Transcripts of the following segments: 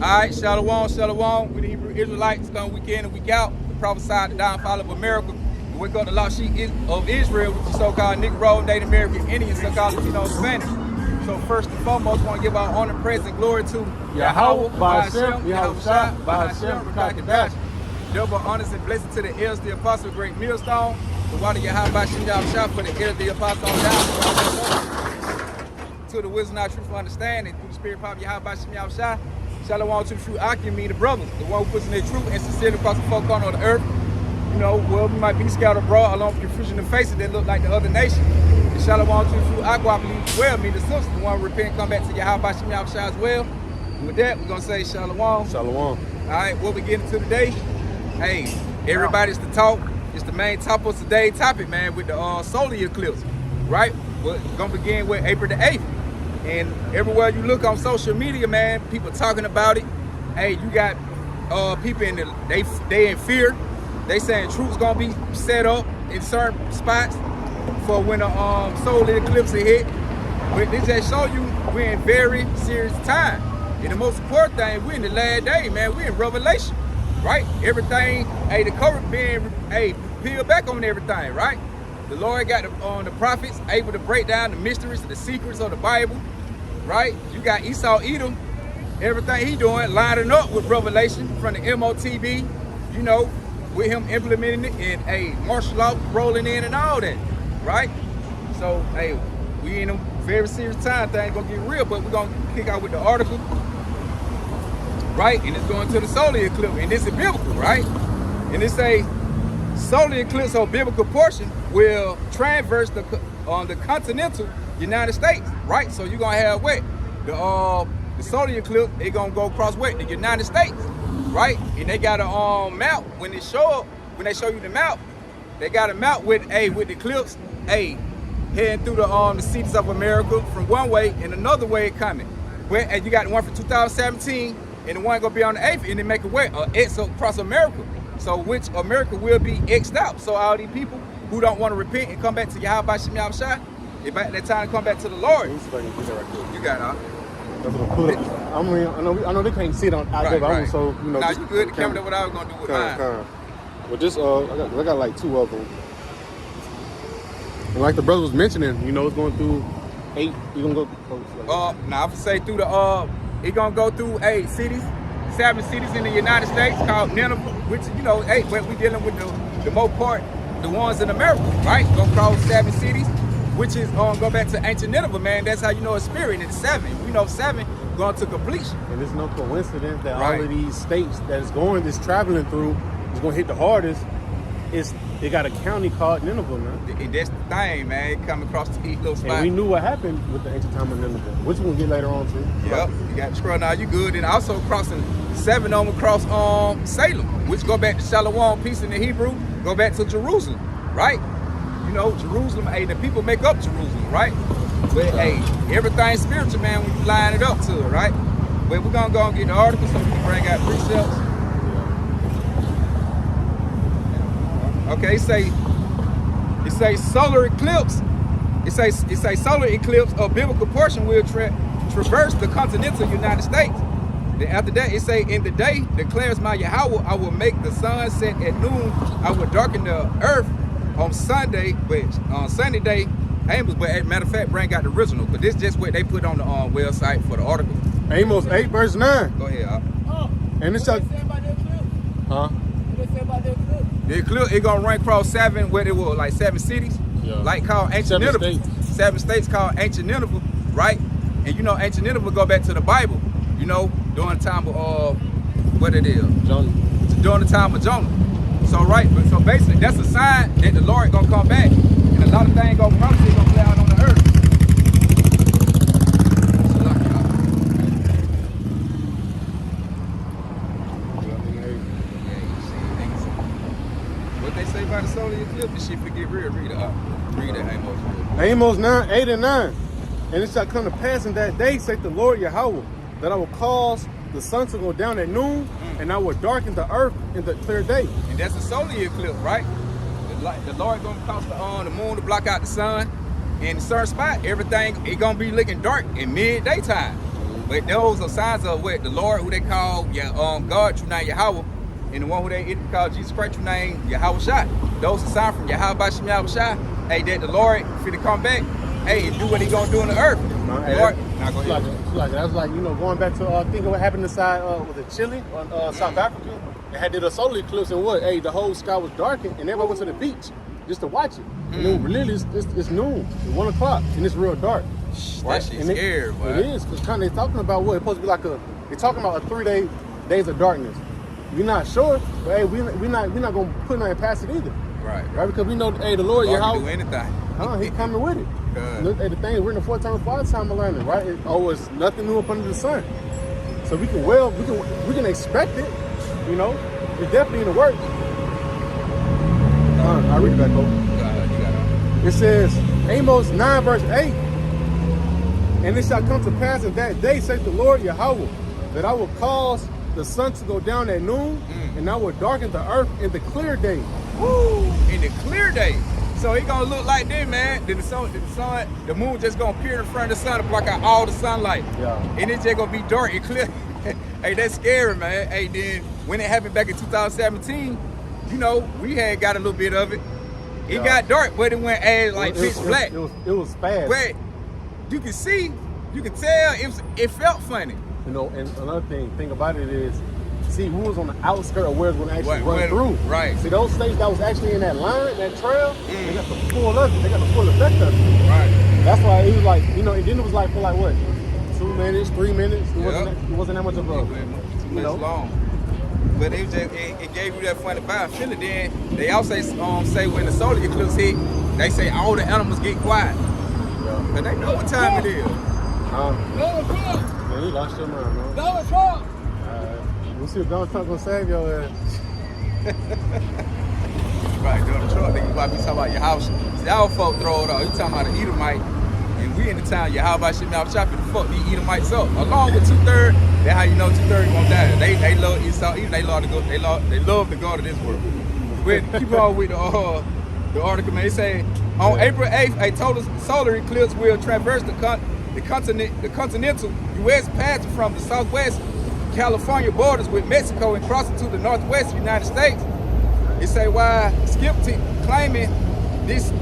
Alright, Shalom, Shalom. We the Hebrew Israelites come week in and week out. We prophesy the downfall of America. We wake up the lost sheep of Israel, which is so-called Negro, Native American, Indian, so-called Latino, Spanish. So first and foremost, we want to give our honor, praise, and glory to Yahawah Bahasham Yahawashi, Yahawashi. Double honors and blessings to the elders, the apostle, great millstone. The water Yahawah Bahasham Yahawashi for the elders, the apostle on down. To the wisdom, our truth, understanding, through the spirit, power of Yahawah Bahasham Yahawashi. Shalom to the true Akim, the brothers, the one who puts in their truth and sincerely across the four corners of the earth. You know, well, we might be scattered abroad along with confusion of faces that look like the other nation. And Shalom to the true Aqua, I believe well, me the sister, the one who repent and come back to Yahawah Bahasham Yahawashi as well. And with that, we're going to say Shalom. Shalom. All right, what we get into today, hey, everybody's the talk. It's the main topic of today's topic, man, with the solar eclipse, right? We're going to begin with April the 8th. And everywhere you look on social media, man, people talking about it. Hey, you got people in they in fear. They saying troops gonna be set up in certain spots for when a solar eclipse hit. But this just show you we're in very serious time. And the most important thing, we're in the last day, man. We're in Revelation, right? Everything, hey, the cover being peeled back on everything, right? The Lord got the prophets able to break down the mysteries, the secrets of the Bible, right? You got Esau Edom, everything he doing, lining up with Revelation from the MOTB, you know, with him implementing it and a martial law rolling in and all that, right? So, hey, we in a very serious time. Things gonna get real, but we're gonna kick out with the article, right? And it's going to the solar eclipse, and this is biblical, right? And it say solar eclipse or biblical portion will traverse the continental United States, right? So you're gonna have what? The solar eclipse, it gonna go across what? The United States, right? And they got a map when they show you the map, they got a map with the eclipse, heading through the cities of America from one way and another way coming. And you got the one from 2017 and the one gonna be on the 8th, and they make a way X across America. So which America will be X'd out. So all these people who don't want to repent and come back to Yahawah Bahasham Yahawashi, it's about that time to come back to the Lord. You got it, huh? That's what I put up. I know they can't see it on out there, but right. So you know. Nah, you good. The camera, what I was gonna do with mine. Well, just I got like 2 of them. And like the brother was mentioning, you know, it's going through 8. You gonna go? Now I would say through the it's gonna go through 8 cities, 7 cities in the United States called Nineveh, which you know, but we dealing with the most part, the ones in America, right? Gonna cross 7 cities, which is go back to ancient Nineveh, man. That's how you know it's spirit. It's 7. We know 7 going to completion. And it's no coincidence that all of these states that is traveling through is gonna hit the hardest. They got a county called Nineveh, man. And that's the thing, man. Coming across these little spots. And we knew what happened with the ancient time of Nineveh, which we'll get later on too. Yep, you got scroll now. You good? And also crossing 7 on across Salem, which go back to Shalom, peace in the Hebrew. Go back to Jerusalem, right? You know, Jerusalem. Hey, the people make up Jerusalem, right? But hey, everything's spiritual, man. When you line it up to it, right? But we're gonna go and get the article so we can bring out precepts. Okay, it say solar eclipse. It say solar eclipse of biblical portion will traverse the continental United States. Then after that, it say, in the day declares my Yahawah, I will make the sun set at noon. I will darken the earth on Sunday, but on Sunday day, Amos. But as a matter of fact, bring out the original, but this is just what they put on the website for the article. Amos 8 verse 9. Go ahead. And it's like, huh? The eclipse, it gonna run across 7, where it was like 7 cities, like called ancient Nineveh. 7 states called ancient Nineveh, right? And you know, ancient Nineveh go back to the Bible, you know, during the time of what it is, Jonah. During the time of Jonah. So so basically, that's a sign that the Lord gonna come back, and a lot of things gonna play out on the earth. By the solar eclipse, this shit forget real. Read it, Amos. Amos 9, 8 and 9. And it shall come to pass in that day, saith the Lord Yahawah, that I will cause the sun to go down at noon, and I will darken the earth in the clear day. And that's a solar eclipse, right? The Lord gonna cause the moon to block out the sun. In a certain spot, everything it gonna be looking dark in midday time. But those are signs of what the Lord, who they call God, true name Yahawah, and the one who they call Jesus Christ, true name Yahawashi. Those are signs from Yahawah Bahasham Yahawashi. Hey, that the Lord finna come back. Hey, do what he gonna do on the earth. Lord, that's like going back to think of what happened inside was it Chile or South Africa. They had did a solar eclipse and what? Hey, the whole sky was darkened and everybody went to the beach just to watch it. And then really it's noon, it's 1 o'clock, and it's real dark. That shit's scary, boy. It is, because kind of they talking about what it's supposed to be like they're talking about a 3 days of darkness. We're not sure, but hey, we're not gonna put nothing past it either. Right, because we know, hey, the Lord Yahawah do anything. He coming with it. Look at the thing, we're in the 4 times 5 time of learning, right? It's nothing new up under the sun. So we can expect it, It's definitely in the works. I'll read it back over. It says, Amos 9 verse 8, and it shall come to pass in that day, saith the Lord Yahawah, that I will cause the sun to go down at noon, and I will darken the earth in the clear day. Woo! In the clear day. So it gonna look like this, man. Then the moon just gonna appear in front of the sun to block out all the sunlight. Yeah. And it's just gonna be dark and clear. Hey, that's scary, man. Hey, then when it happened back in 2017, we had got a little bit of it. It got dark, but it went as like pitch black. It was fast. But you can tell it felt funny. And another thing about it is, see, we was on the outskirts of where it's going to actually run through. Right. See, those states that was actually in that line, that trail, they got the full of it. They got the full effect of it. Right. That's why it was like, and then it was like for like what, 2 minutes, 3 minutes. It wasn't that much of a, too much long. But it gave you that funny vibe. Feeling. Then they also say when the solar eclipse hit, they say all the animals get quiet. Yeah. But they know what time it is. Donald Trump. Yeah, you lost your mind, man. Donald Trump. We'll see if Donald Trump gonna save your ass. Right, Donald Trump. Nigga, about to be talking about your house. See, our folk throw it off. You talking about an Edomite, and we in the town Yahawah Bahasham Yahawashi to fuck these Edomites up. Along with 2/3, that's how you know 2/3 gonna die. They love Esau. Even they love the God of this world. But keep on with the article, man. They say on April 8th, a total solar eclipse will traverse the continental U.S. passing from the southwest California borders with Mexico and crossing to the northwest United States. It say why skeptics claiming this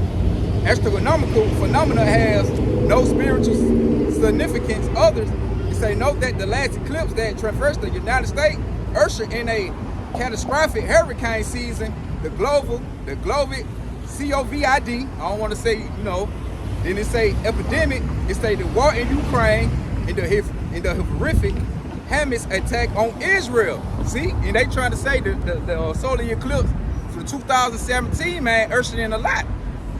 astronomical phenomenon has no spiritual significance. Others, it say note that the last eclipse that traversed the United States ushered in a catastrophic hurricane season. The global COVID. I don't want to say, Then it say epidemic. It say the war in Ukraine and the horrific Hamas attack on Israel. See, and they trying to say the solar eclipse from 2017, man, ushered in a lot.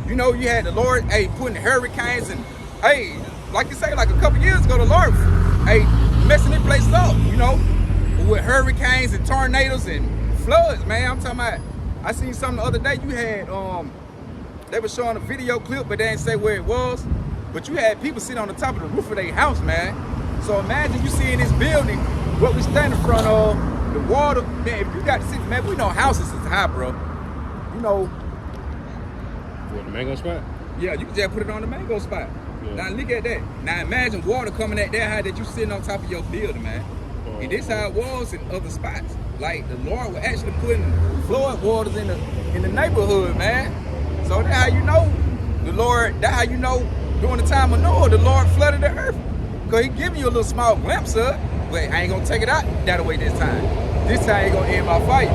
You had the Lord, putting hurricanes and, like you say, like a couple years ago, the Lord, messing this place up, with hurricanes and tornadoes and floods, man. I'm talking about, I seen something the other day. You had, they were showing a video clip, but they didn't say where it was. But you had people sitting on the top of the roof of their house, man. So imagine you see in this building, what we stand in front of, the water. Man, if you got to see, man, we know houses is high, bro. What, the mango spot? Yeah, you can just put it on the mango spot. Yeah. Now look at that. Now imagine water coming at that high that you sitting on top of your building, man. And this how it was in other spots. Like the Lord was actually putting flood waters in the neighborhood, man. So that's how you know the Lord. That's how you know during the time of Noah, the Lord flooded the earth. Cause he giving you a little small glimpse of it, but I ain't gonna take it out that way this time. This time ain't gonna end my fight.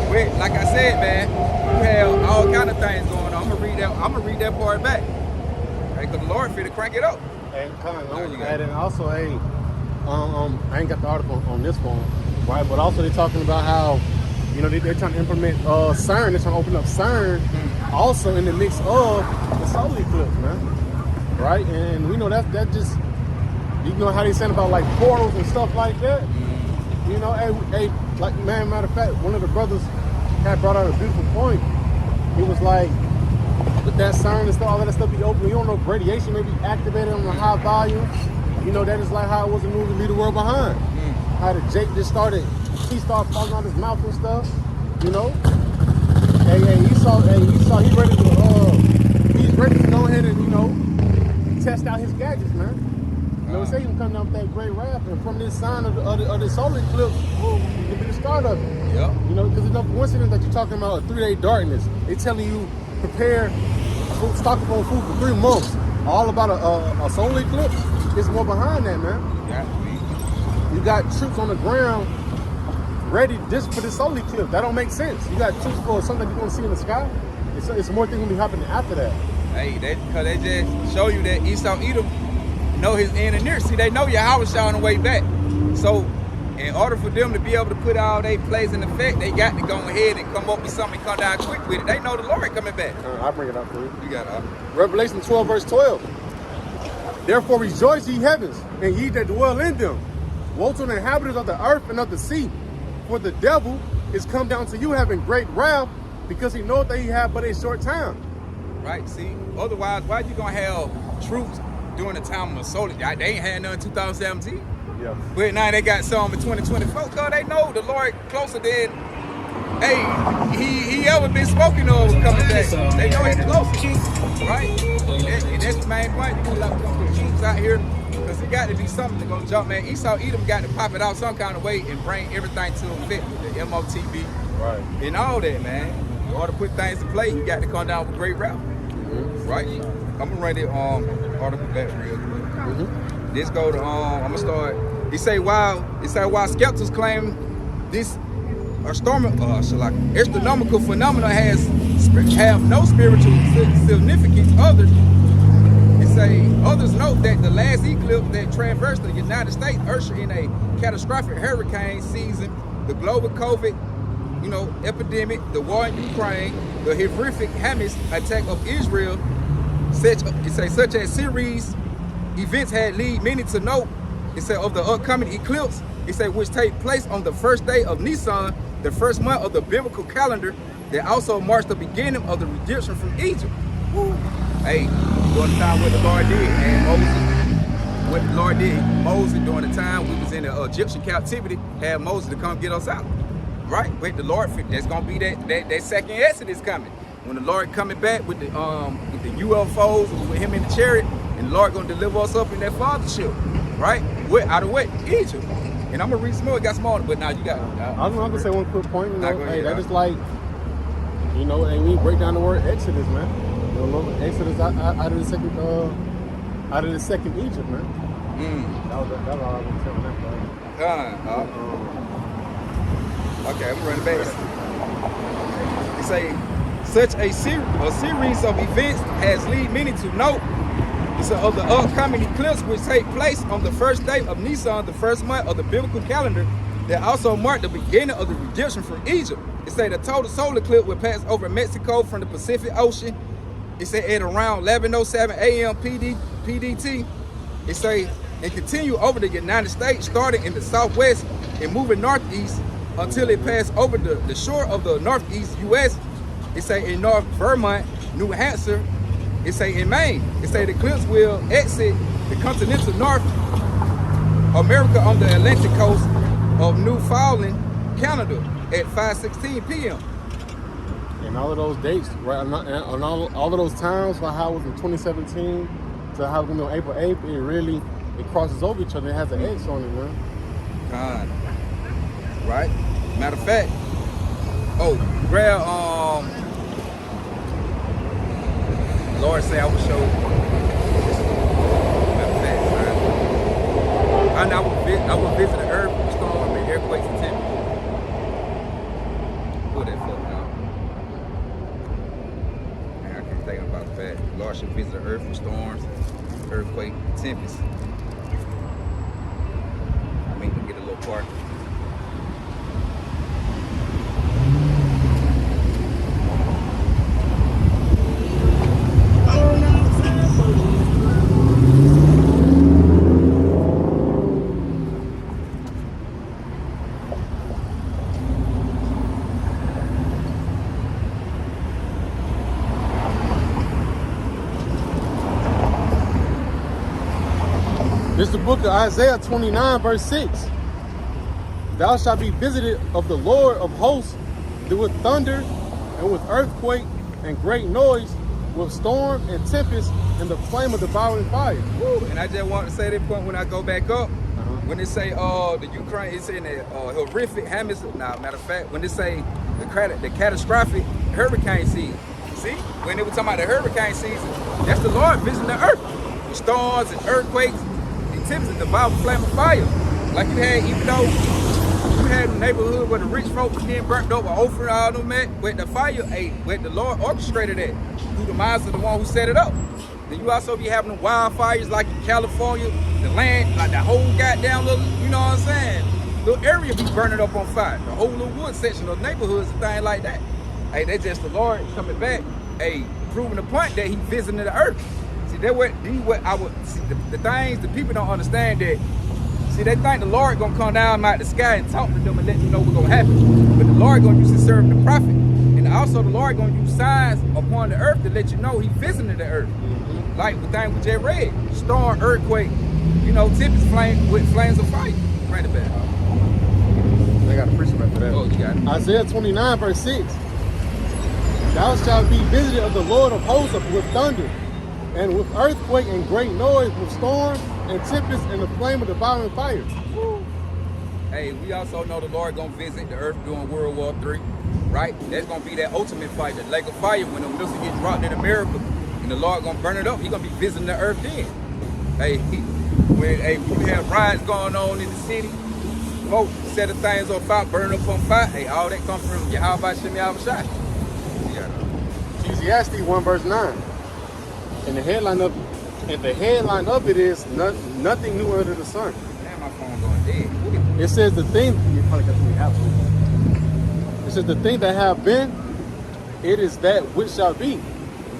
But like I said, man, you have all kind of things going on. I'm gonna read that part back. Cause the Lord finna crank it up. And also, I ain't got the article on this one, right? But also they're talking about how, they're trying to implement CERN. They're trying to open up CERN, also in the mix of the solar eclipse, man. Right? And we know that just. You know how they saying about like portals and stuff like that? Like, matter of fact, one of the brothers had brought out a beautiful point. It was like, with that CERN and stuff, all that stuff be open, you don't know if radiation may be activated on a high volume. That is like how it was in the movie Leave the World Behind. How the Jake just started falling out his mouth and stuff, He's ready to go ahead and, test out his gadgets, man. know, it says he's coming down with that great wrath, and from this sign of the solar eclipse, it could be the start of it. Yep. You know, because it's no coincidence that you're talking about a 3-day darkness. They're telling you prepare, stock up on food for 3 months. All about a solar eclipse. There's more behind that, man. You got troops on the ground ready just for the solar eclipse. That don't make sense. You got troops for something you're gonna see in the sky. It's more things gonna be happening after that. Hey, because they just show you that Esau Edom know his end and near. See, they know Yahawah on the way back. So, in order for them to be able to put all their plays in effect, they got to go ahead and come up with something and come down quick with it. They know the Lord coming back. I'll bring it up for you. You got it. Revelation 12, verse 12. Therefore rejoice, ye heavens, and ye that dwell in them. Woe to the inhabitants of the earth and of the sea. For the devil is come down to you having great wrath, because he knoweth that he have but a short time. Right, see? Otherwise, why you going to have troops during the time of solar? They ain't had none in 2017. Yeah. But now they got some in 2024. Because they know the Lord closer than, he ever been spoken of coming back. They know he's closer, right? And that's the main point. You can let them put troops out here, because it got to be something that's going to jump, man. Esau Edom got to pop it out some kind of way and bring everything to effect with the MOTB. Right. And all that, man. In order to put things in play, you got to come down with great rap. Right? I'm gonna write it article back real quick. Let's go to I'm gonna start. He say while skeptics claim this astronomical phenomena have no spiritual significance, others note that the last eclipse that traversed the United States ushered in a catastrophic hurrine season, the global COVID epidemic, the war in Ukraine, the horrific Hamas attack of Israel, such as series events had lead many to note, of the upcoming eclipse, which take place on the first day of Nisan, the first month of the biblical calendar, that also marks the beginning of the redemption from Egypt. Woo. Hey, during the time what the Lord did, and Moses during the time we was in the Egyptian captivity, had Moses to come get us out. Right, but the Lord, that's gonna be that second Exodus coming. When the Lord coming back with the UFOs, with him in the chariot, and the Lord gonna deliver us up in that fathership, right? Out of what? Egypt. And I'm gonna read some more. It got smaller, but now you got. I'm gonna say one quick point. That is like, and we break down the word Exodus, man. Exodus out of the second Egypt, man. That was all I was telling that. Okay, I'm running back. It say, such a series of events has lead many to note of the upcoming eclipse, which take place on the first day of Nisan, the first month of the biblical calendar, that also marked the beginning of the redemption from Egypt. It say the total solar eclipse will pass over Mexico from the Pacific Ocean. It say at around 11:07 a.m. PDT. It say and continue over the United States, starting in the southwest and moving northeast until it passed over the shore of the northeast U.S. It say in North Vermont, New Hampshire. It say in Maine. It say the eclipse will exit the continental North America on the Atlantic coast of Newfoundland, Canada at 5:16 p.m. And all of those dates, right, on all of those times, for how it was in 2017 to how it was on April 8th, it crosses over each other. It has an X on it, man. God. Right? Matter of fact, grab Lord say I will show. Matter of fact, man. I will visit the earth, storm, and earthquakes and tempests. Pull that fuck out. Man, I can't think about that. Lord should visit the earth with storms, earthquake, tempests. I mean, to get a little part. This is the book of Isaiah 29, verse 6. Thou shalt be visited of the Lord of hosts, with thunder and with earthquake and great noise, with storm and tempest and the flame of devouring fire. Woo. And I just want to say that point when I go back up. When they say the Ukraine, it's in the horrific matter of fact, when they say the catastrophic hurricane season. See, when they were talking about the hurricane season, that's the Lord visiting the earth with storms and earthquakes and tempest and devouring flame of fire. Like you had, even though you had a neighborhood where the rich folks getting burnt over, over all them at, with the fire, where the Lord orchestrated that through the minds of the one who set it up. Then you also be having wildfires like in California, the land, like the whole goddamn little, you know what I'm saying? Little area be burning up on fire. The whole little wood section of neighborhoods and things like that. Hey, that's just the Lord coming back, proving the point that he visiting the earth. See, that's what I would see the things the people don't understand that. See, they think the Lord gonna come down out the sky and talk to them and let them know what's gonna happen. But the Lord gonna use to serve the prophet. And also the Lord gonna use signs upon the earth to let you know he visiting the earth. Like the thing we just read, storm, earthquake, tempest flame with flames of fire. Right about it. I got a precept for that. Oh, you got it. Isaiah 29 verse 6. Thou shalt be visited of the Lord of hosts with thunder, and with earthquake and great noise, with storm and tempest and the flame of devouring fire. Woo. Hey, we also know the Lord gonna visit the earth during World War III, right? That's gonna be that ultimate fight, the lake of fire, when the missiles get dropped in America. And the Lord gonna burn it up. He gonna be visiting the earth then. Hey, when you have riots going on in the city, folks setting things on fire, burning up on fire. Hey, all that comes from Yahawah Bahasham Yahawashi. Ecclesiastes 1 verse 9. And the headline of it is nothing new under the sun. Damn, my phone going dead. It says the thing. You probably got to have it. It says the thing that have been, it is that which shall be.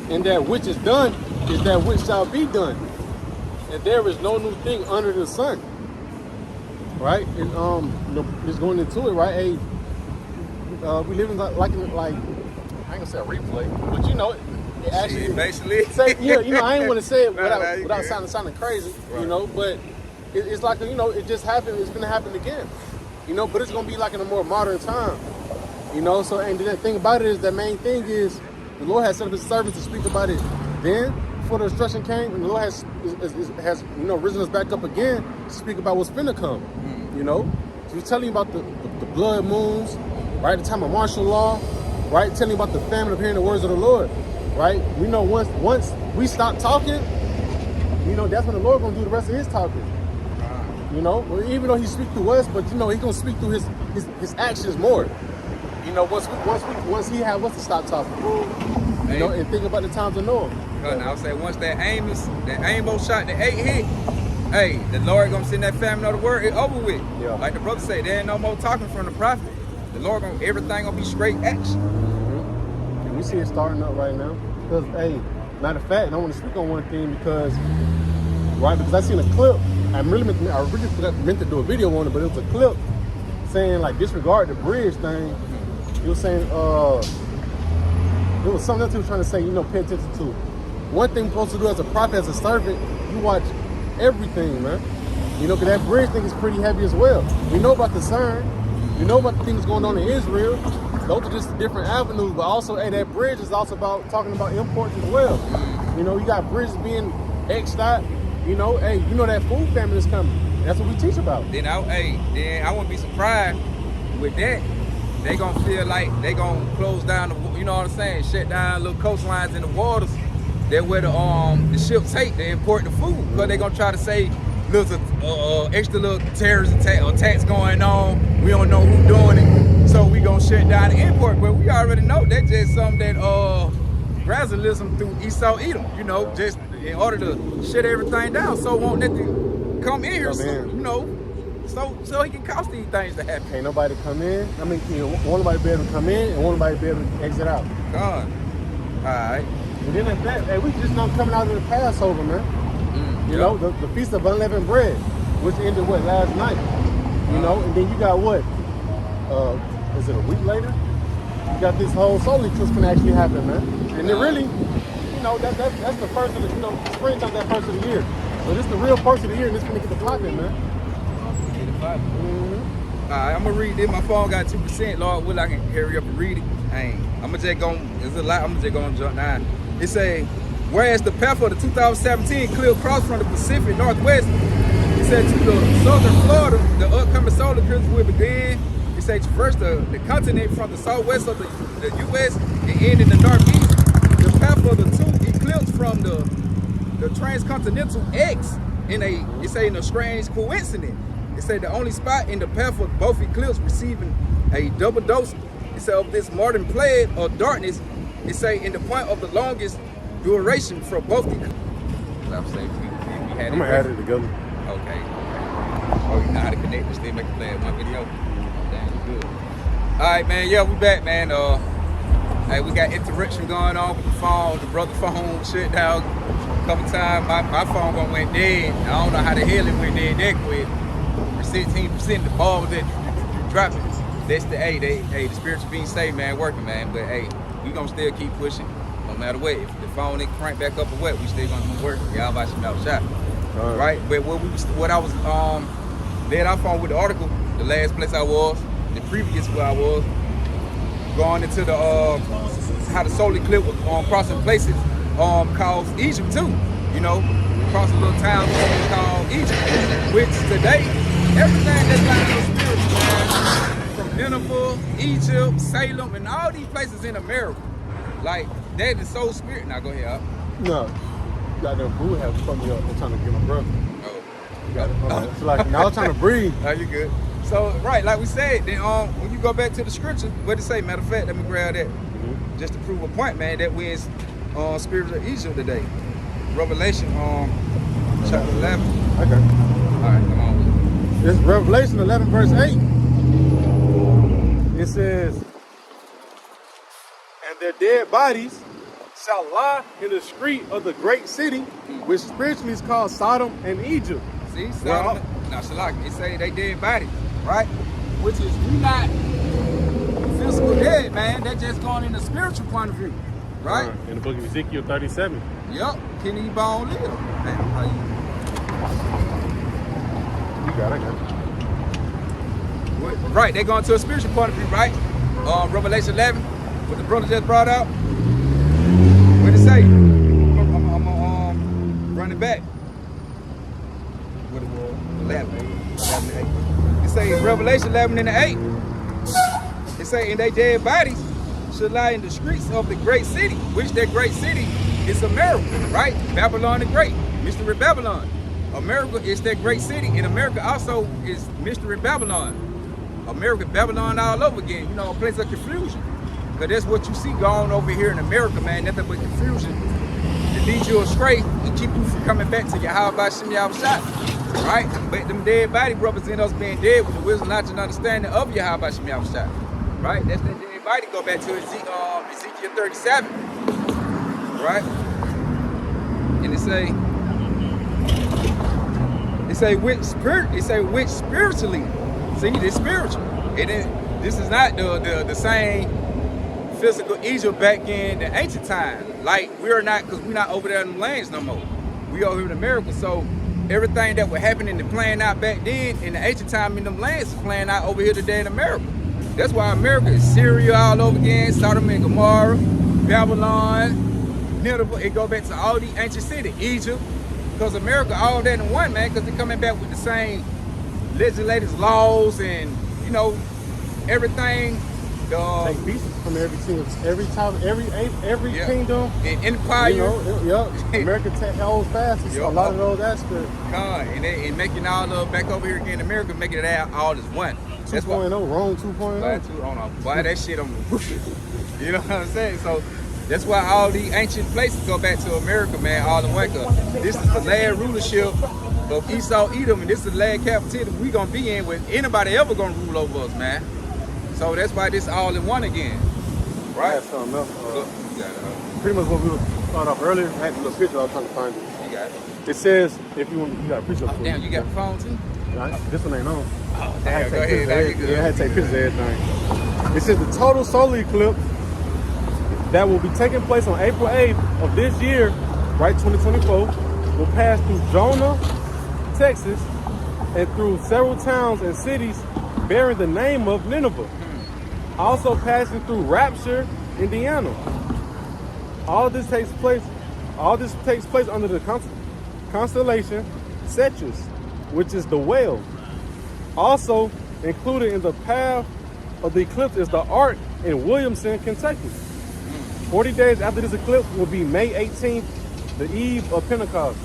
And that which is done is that which shall be done. And there is no new thing under the sun. Right? And just going into it, right? Hey, we live in like I ain't gonna say a replay, but it actually basically. I ain't want to say it without sounding crazy, right. But it's like it just happened. It's gonna happen again, But it's gonna be like in a more modern time, So and the thing about it is the main thing is. The Lord has set up his servants to speak about it then, before the destruction came, and the Lord has risen us back up again to speak about what's finna come. So he's telling you about the blood moons, right? The time of martial law, right? Telling you about the famine of hearing the words of the Lord, right? We know once we stop talking, that's when the Lord gonna do the rest of his talking. Even though he speaks through us, but he's gonna speak through his actions more. Once he had us to stop talking, and think about the times of Noah. I'll say once that Amos shot, the 8 hit, hey, the Lord gonna send that famine of the word, it over with. Yeah. Like the brother say, there ain't no more talking from the prophet. The Lord everything gonna be straight action. And we see it starting up right now. Because, hey, matter of fact, I want to speak on one thing because I seen a clip. I really meant to do a video on it, but it was a clip saying like disregard the bridge thing. He was saying, it was something else he was trying to say, pay attention to. One thing we're supposed to do as a prophet, as a servant, you watch everything, man. Because that bridge thing is pretty heavy as well. We know about the CERN. We know about the things going on in Israel. Those are just different avenues, but also, hey, that bridge is also about talking about imports as well. You got bridges being X'd out. That food famine is coming. That's what we teach about. Then I wouldn't be surprised with that. They gonna feel like they gonna close down the, shut down little coastlines in the waters. That where the ships take to import the food, because they gonna try to say there's extra little terrorist attacks going on. We don't know who's doing it, so we gonna shut down the import. But we already know that's just something that gradualism through Esau Edom. Just in order to shut everything down, so won't let them come in here. So he can cause these things to happen. Ain't nobody come in. I mean, one nobody be able to come in and one nobody be able to exit out. God. All right. And then at that, hey, we just know coming out of the Passover, man. The Feast of Unleavened Bread, which ended last night. And then you got what? Is it a week later? You got this whole solar eclipse can actually happen, man. And it really, that's the first of the, springtime, that first of the year. So this is the real first of the year, and it's gonna get the popping, man. I'm gonna read this. My phone got 2%. Lord, will I can hurry up and read it? I'm just gonna. There's a lot. I'm just gonna jump down. It say, Whereas the path of the 2017 clear across from the Pacific Northwest, it said to the southern Florida, the upcoming solar eclipse will begin. It said traverse the continent from the southwest of the U.S. and end in the northeast. The path of the two eclipse from the transcontinental X in a strange coincidence. It said the only spot in the path of both eclipses receiving a double dose. It said of this modern plague of darkness. It say in the point of the longest duration for both the. I'm saying I'm gonna add it together. Okay. Oh, you know how to connect this thing, make it play in one video. Damn, good. All right, man. Yeah, we back, man. Hey, we got interruption going on with the phone. The brother phone shut down a couple times. My phone went dead. I don't know how the hell it went dead that quick. For 16%, the ball was at dropping. That's the the spiritual being saved, man, working, man. But hey, we gonna still keep pushing, no matter what. If the phone ain't crank back up or what, we still gonna work. Yahawah Bahasham Yahawashi, right? But what I was led off on with the article, the last place I was, the previous where I was, going into the how the solar eclipse was crossing places called Egypt too. You know, crossing little towns called Egypt, which today everything that's like spiritual, man. From Nineveh, Egypt, Salem, and all these places in America. Like, that is so spirit. Now, go ahead. No. Goddamn boo have fucked me up. I'm trying to get my brother. Oh. You got it. It's like, now I'm trying to breathe. Oh, you good. So, right, like we said, then when you go back to the scripture, what it say? Matter of fact, let me grab that. Just to prove a point, man, that we're in spirits of Egypt today. Revelation chapter 11. Okay. All right, come on with it. It's Revelation 11, verse 8. It says, and their dead bodies shall lie in the street of the great city, which spiritually is called Sodom and Egypt. See, Sodom, now Shalak, it say they dead bodies, right? Which is, we not physical dead, man. They're just going in the spiritual point of view, right? In the book of Ezekiel 37. Yup, can he bone live? Man, how you got it, I got it. Right, they're going to a spiritual point of view, right? Revelation 11, what the brother just brought out. What did it say? I'm gonna run it back. What it was? 11, 8. It say Revelation 11 and 8. It say, and they dead bodies should lie in the streets of the great city, which that great city is America, right? Babylon the Great, Mystery Babylon. America is that great city, and America also is Mystery Babylon. America, Babylon all over again, you know, a place of confusion. Because that's what you see going over here in America, man, nothing but confusion. To lead you astray, to keep you from coming back to Yahawah Bahasham Yahawashi, right? But them dead body represent us being dead with the wisdom, knowledge, and understanding of Yahawah Bahasham Yahawashi, right? That's that dead body, go back to Ezekiel 37, right? And it say which spiritually. See, this spiritual. This is not the same physical Egypt back in the ancient time. Like, we're not, because we're not over there in the lands no more. We over here in America, so everything that was happening and playing out back then in the ancient time in them lands is playing out over here today in America. That's why America is Syria all over again, Sodom and Gomorrah, Babylon, Nineveh. It go back to all these ancient cities, Egypt, because America all that in one, man, because they're coming back with the same legislators, laws, and you know, everything. Take pieces from every kingdom and empire. You know, America holds fast. A lot of those aspects. And making all the back over here again in America, making it all as one. 2.0, Rome 2.0. Why that shit on you know what I'm saying? So that's why all these ancient places go back to America, man, all the way. This is the last rulership of Esau, Edom, and this is the last captivity we gonna be in with anybody ever gonna rule over us, man. So that's why this all in one again, right? I had something else. Pretty much what we were starting off earlier. I had a little picture I was trying to find it. You got it. It says, if you want, you got a picture of it. Damn, you got the phone too? This one ain't on. Oh, damn, go ahead. I had to take pictures of everything. It says the total solar eclipse that will be taking place on April 8th of this year, right, 2024, will pass through Jonah, Texas, and through several towns and cities bearing the name of Nineveh. Also passing through Rapture, Indiana. All of this takes place All this takes place under the constellation Cetus, which is the whale. Also included in the path of the eclipse is the Ark in Williamson, Kentucky. 40 days after this eclipse will be May 18th, the eve of Pentecost.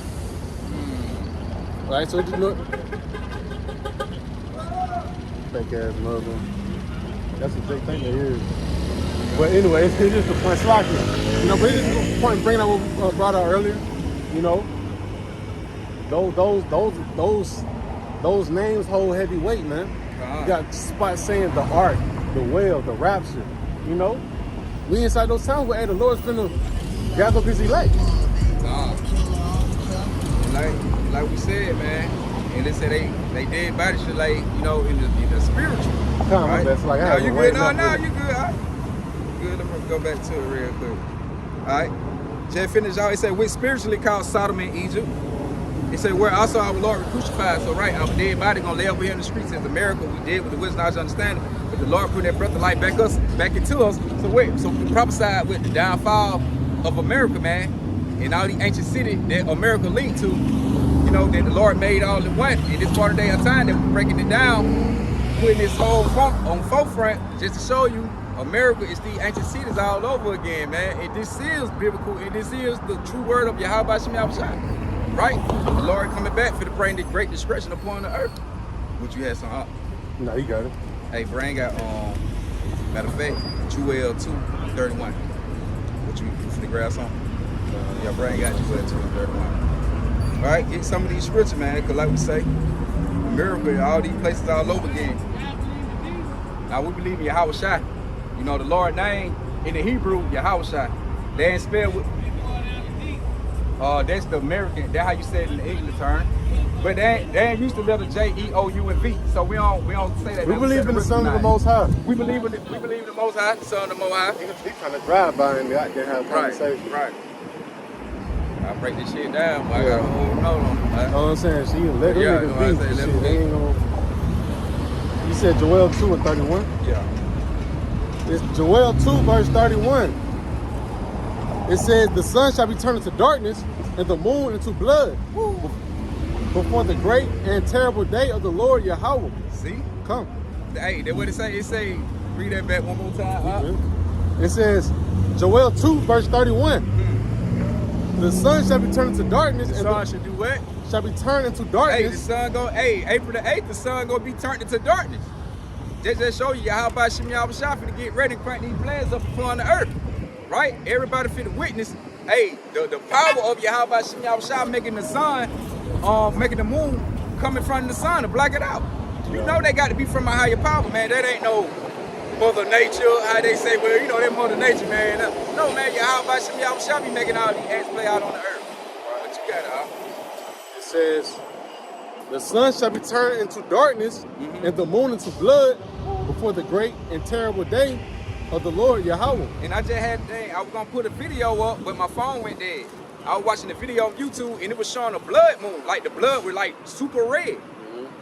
Right, so you know, fake ass mother. That's a big thing to hear. But anyway, it's just the point slacking. You know, but it's just the point bringing up what we brought out earlier. You know, those names hold heavy weight, man. You got spots saying the Ark, the whale, the rapture. You know, we inside those times where the Lord's finna gather up his elect. Like we said, man, and they said they dead body should lay, you know, in the spiritual. Right? That's like, no, you good? No, you good. All right. Good. Let me go back to it real quick. All right. Just finish out. It said, which spiritually called Sodom and Egypt. It said, where also our Lord was crucified. So, right, our dead body gonna lay over here in the streets as a miracle we did with the wisdom, knowledge, understanding. But the Lord put that breath of life back into us. So wait, so we prophesied with the downfall of America, man, and all the ancient cities that America linked to. You know, that the Lord made all in one. In this part of day of time that we're breaking it down, putting this whole on forefront just to show you America is the ancient cities all over again, man. And this is biblical, and this is the true word of Yahawah Bahasham Yahawashi. Right? The Lord coming back for to bring the great discretion upon the earth. What you had some up? No, you got it. Hey, Brain got matter of fact, Joel 2:31. What you finna grab something? Yeah, Brain got Joel 2:31. All right, get some of these scriptures, man, because like we say, America, all these places all over again. Now we believe in Yahawashi. You know, the Lord's name in the Hebrew, Yahawashi. They ain't spelled with, that's the American, that's how you say it in the English term. But they ain't used to letter J, E, O, U, and V. So we don't say that. We believe in the Son of the Most High. We believe in the Most High, the Son of the Most High. He trying to drive by and I can have a conversation. Right. I break this shit down, but I gotta hold on. Right? You know what I'm saying? She let him niggas beat. You said Joel 2:31? Yeah. It's Joel 2 verse 31. It says, the sun shall be turned into darkness and the moon into blood. Woo. Before the great and terrible day of the Lord Yahawah. See? Come. Hey, that's what it say. It say, read that back one more time. It says, Joel 2 verse 31. The sun shall be turned into darkness. The sun should do what? Shall be turned into darkness. Hey, April the 8th, the sun gonna be turned into darkness. Just show you Yahawah Bahasham Yahawashi to get ready and crank these plans up upon the earth. Right? Everybody fit to witness. Hey, the power of Yahawah Bahasham Yahawashi making the sun, making the moon come in front of the sun to block it out. You know they got to be from a higher power, man. That ain't no Mother Nature, how they say, well, you know, that Mother Nature, man. No, man, Yahawah Bahasham Yahawashi be making all these acts play out on the earth. What you got, It says, the sun shall be turned into darkness and the moon into blood before the great and terrible day of the Lord Yahawah. And I just had, I was going to put a video up, but my phone went dead. I was watching the video on YouTube, and it was showing a blood moon. Like, the blood was, like, super red.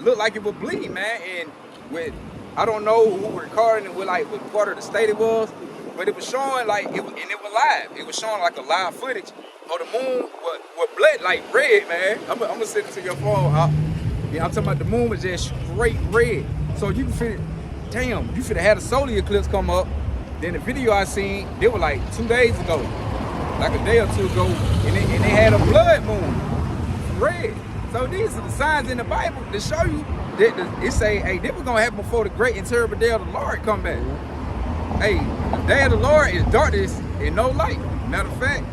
Looked like it would bleed, man. And with, I don't know who was recording it, what part of the state it was, but it was showing, like, and it was live. It was showing, like, a live footage of the moon with blood, like, red, man. I'm going to send it to your phone. Yeah, I'm talking about the moon was just straight red. So you can feel, damn, you should have had a solar eclipse come up. Then the video I seen, they were like 2 days ago, like a day or two ago, and they had a blood moon, red. So these are the signs in the Bible to show you that it say, hey, this was gonna happen before the great and terrible day of the Lord come back. Hey, the day of the Lord is darkness and no light. Matter of fact,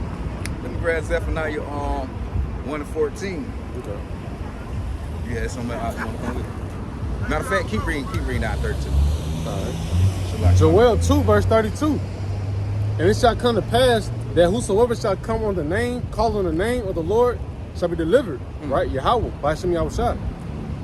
let me grab Zephaniah 1:14. Okay. You had something else you want to come with? Matter of fact, keep reading down 32. All right. Joel 2 verse 32. And it shall come to pass that whosoever shall come on the name, call on the name of the Lord, shall be delivered. Right? Yahawah Bahasham Yahawashi.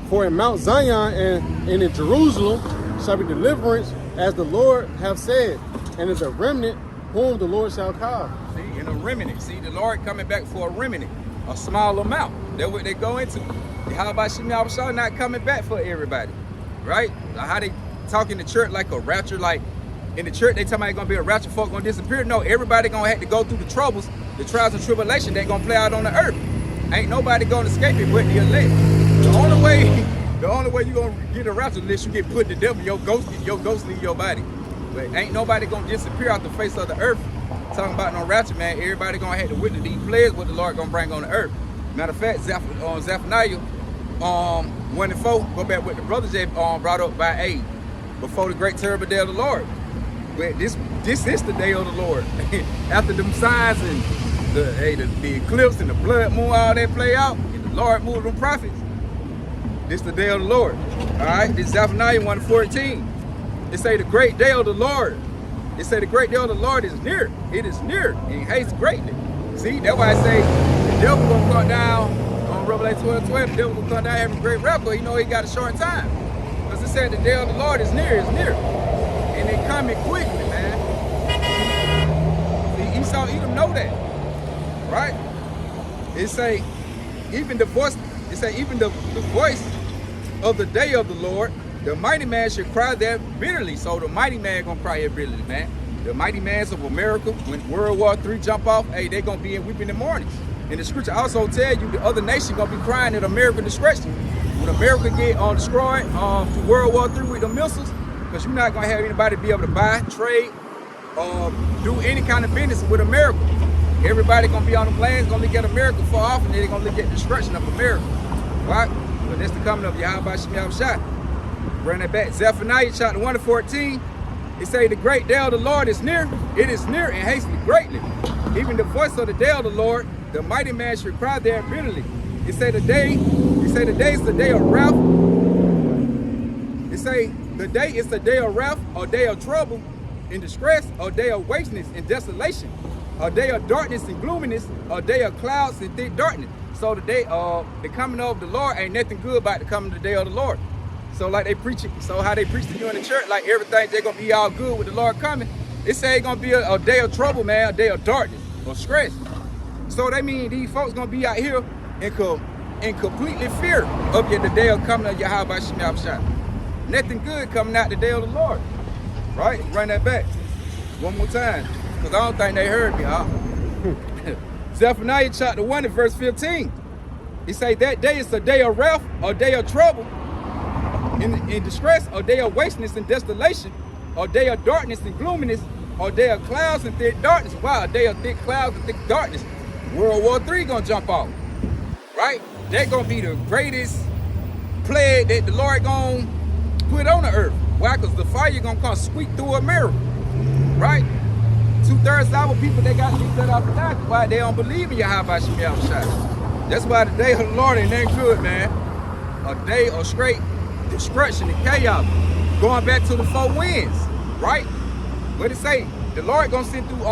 For in Mount Zion and in Jerusalem shall be deliverance, as the Lord have said, and is a remnant whom the Lord shall call. See, in a remnant. See, the Lord coming back for a remnant, a small amount. That's what they go into. Yahawah Bahasham Yahawashi not coming back for everybody, right? How they talking to church like a rapture, like in the church, they talking about it's gonna be a rapture, folk gonna disappear. No, everybody gonna have to go through the troubles, the trials and tribulation that gonna play out on the earth. Ain't nobody gonna escape it but the elect. The only way you gonna get a rapture unless you get put to death, your ghost leave your body. But ain't nobody gonna disappear off the face of the earth. Talking about no rapture, man. Everybody gonna have to witness these plagues what the Lord gonna bring on the earth. Matter of fact, Zephaniah 1 and 4, go back with the brothers that brought up by A, before the great terrible day of the Lord. But this is the day of the Lord. After them signs and the eclipse and the blood moon, all that play out, and the Lord moved them prophets. This the day of the Lord. All right, this is Zephaniah 1:14. It say the great day of the Lord. It say the great day of the Lord is near. It is near and hates greatly. See, that's why I say the devil gonna come down on Revelation 12:12. The devil gonna come down having a great wrath, but he know he got a short time. Because it said the day of the Lord is near, and it coming quickly, man. See, Esau, Edom know that, right? It say even the voice. It say even the voice of the day of the Lord, the mighty man should cry there bitterly. So the mighty man gonna cry here bitterly, man. The mighty mans of America, when World War III jump off, hey, they gonna be in weeping in the morning. And the scripture also tell you the other nation gonna be crying at American destruction. When America get destroyed through World War III with the missiles, because you're not gonna have anybody be able to buy, trade, do any kind of business with America. Everybody gonna be on the planes, gonna look at America far off, and they're gonna look at the destruction of America. Right? But that's the coming of Yahawah Bahasham Yahawashi. Bring that back. Zephaniah chapter 1:14. It say the great day of the Lord is near. It is near and hastily greatly. Even the voice of the day of the Lord, the mighty man should cry there bitterly. It say the day is the day of wrath. It say the day is the day of wrath, or day of trouble and distress, or day of wasteness and desolation, a day of darkness and gloominess, a day of clouds and thick darkness. So the day the coming of the Lord ain't nothing good about the coming of the day of the Lord. So like they preach it, so how they preach to you in the church, like everything they're gonna be all good with the Lord coming. It say it's gonna be a day of trouble, man, a day of darkness or stress. So that mean these folks gonna be out here in completely fear of the day of coming of Yahawah Bahasham Yahawashi. Nothing good coming out the day of the Lord. Right? Run that back one more time, because I don't think they heard me, huh? Zephaniah chapter 1 and verse 15. He say that day is a day of wrath, a day of trouble, in distress, a day of wasteness and desolation, a day of darkness and gloominess, a day of clouds and thick darkness. Wow, a day of thick clouds and thick darkness. World War III gonna jump off. Right? That gonna be the greatest plague that the Lord gonna put on the earth. Why? Because the fire gonna come sweep through America. Right? 2/3 of our people, they got to be cut off the doctor. Why? They don't believe in Yahawah Bahasham Yahawashi. That's why the day of the Lord ain't that good, man. A day of straight destruction and chaos. Going back to the four winds, right? What it say? The Lord gonna send through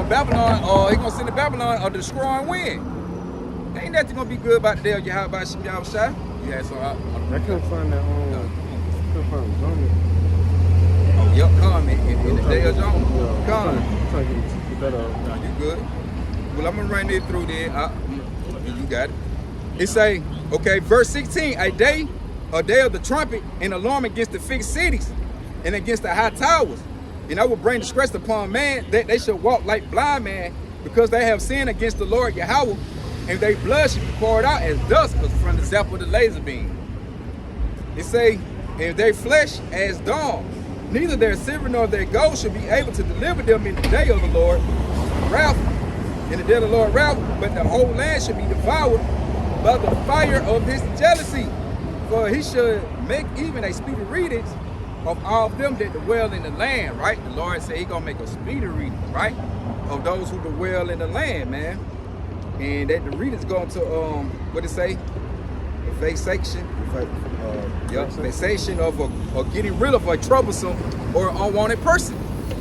Babylon, or he gonna send to Babylon a destroying wind. Ain't nothing gonna be good about the day of Yahawah Bahasham Yahawashi. Yeah, so I couldn't find that Jonah. Oh, yep, come in the day of Jonah. Come. Trying to get that up. No, you good. Well, I'm gonna run it through there. You got it. It say, okay, verse 16, a day of the trumpet and alarm against the fixed cities and against the high towers. And I will bring disgrace upon man that they shall walk like blind man, because they have sinned against the Lord Yahawah, and their blood should be poured out as dust from the zap of the laser beam. It say, and their flesh as dawn. Neither their silver nor their gold shall be able to deliver them in the day of the Lord wrath, in the day of the Lord wrath, but the whole land shall be devoured by the fire of his jealousy. For he should make even a speedy readings of all of them that dwell in the land, right? The Lord said he gonna make a speedy reading, right? Of those who dwell in the land, man. And that the readings going to, what it say? Vexation of getting rid of a troublesome or unwanted person,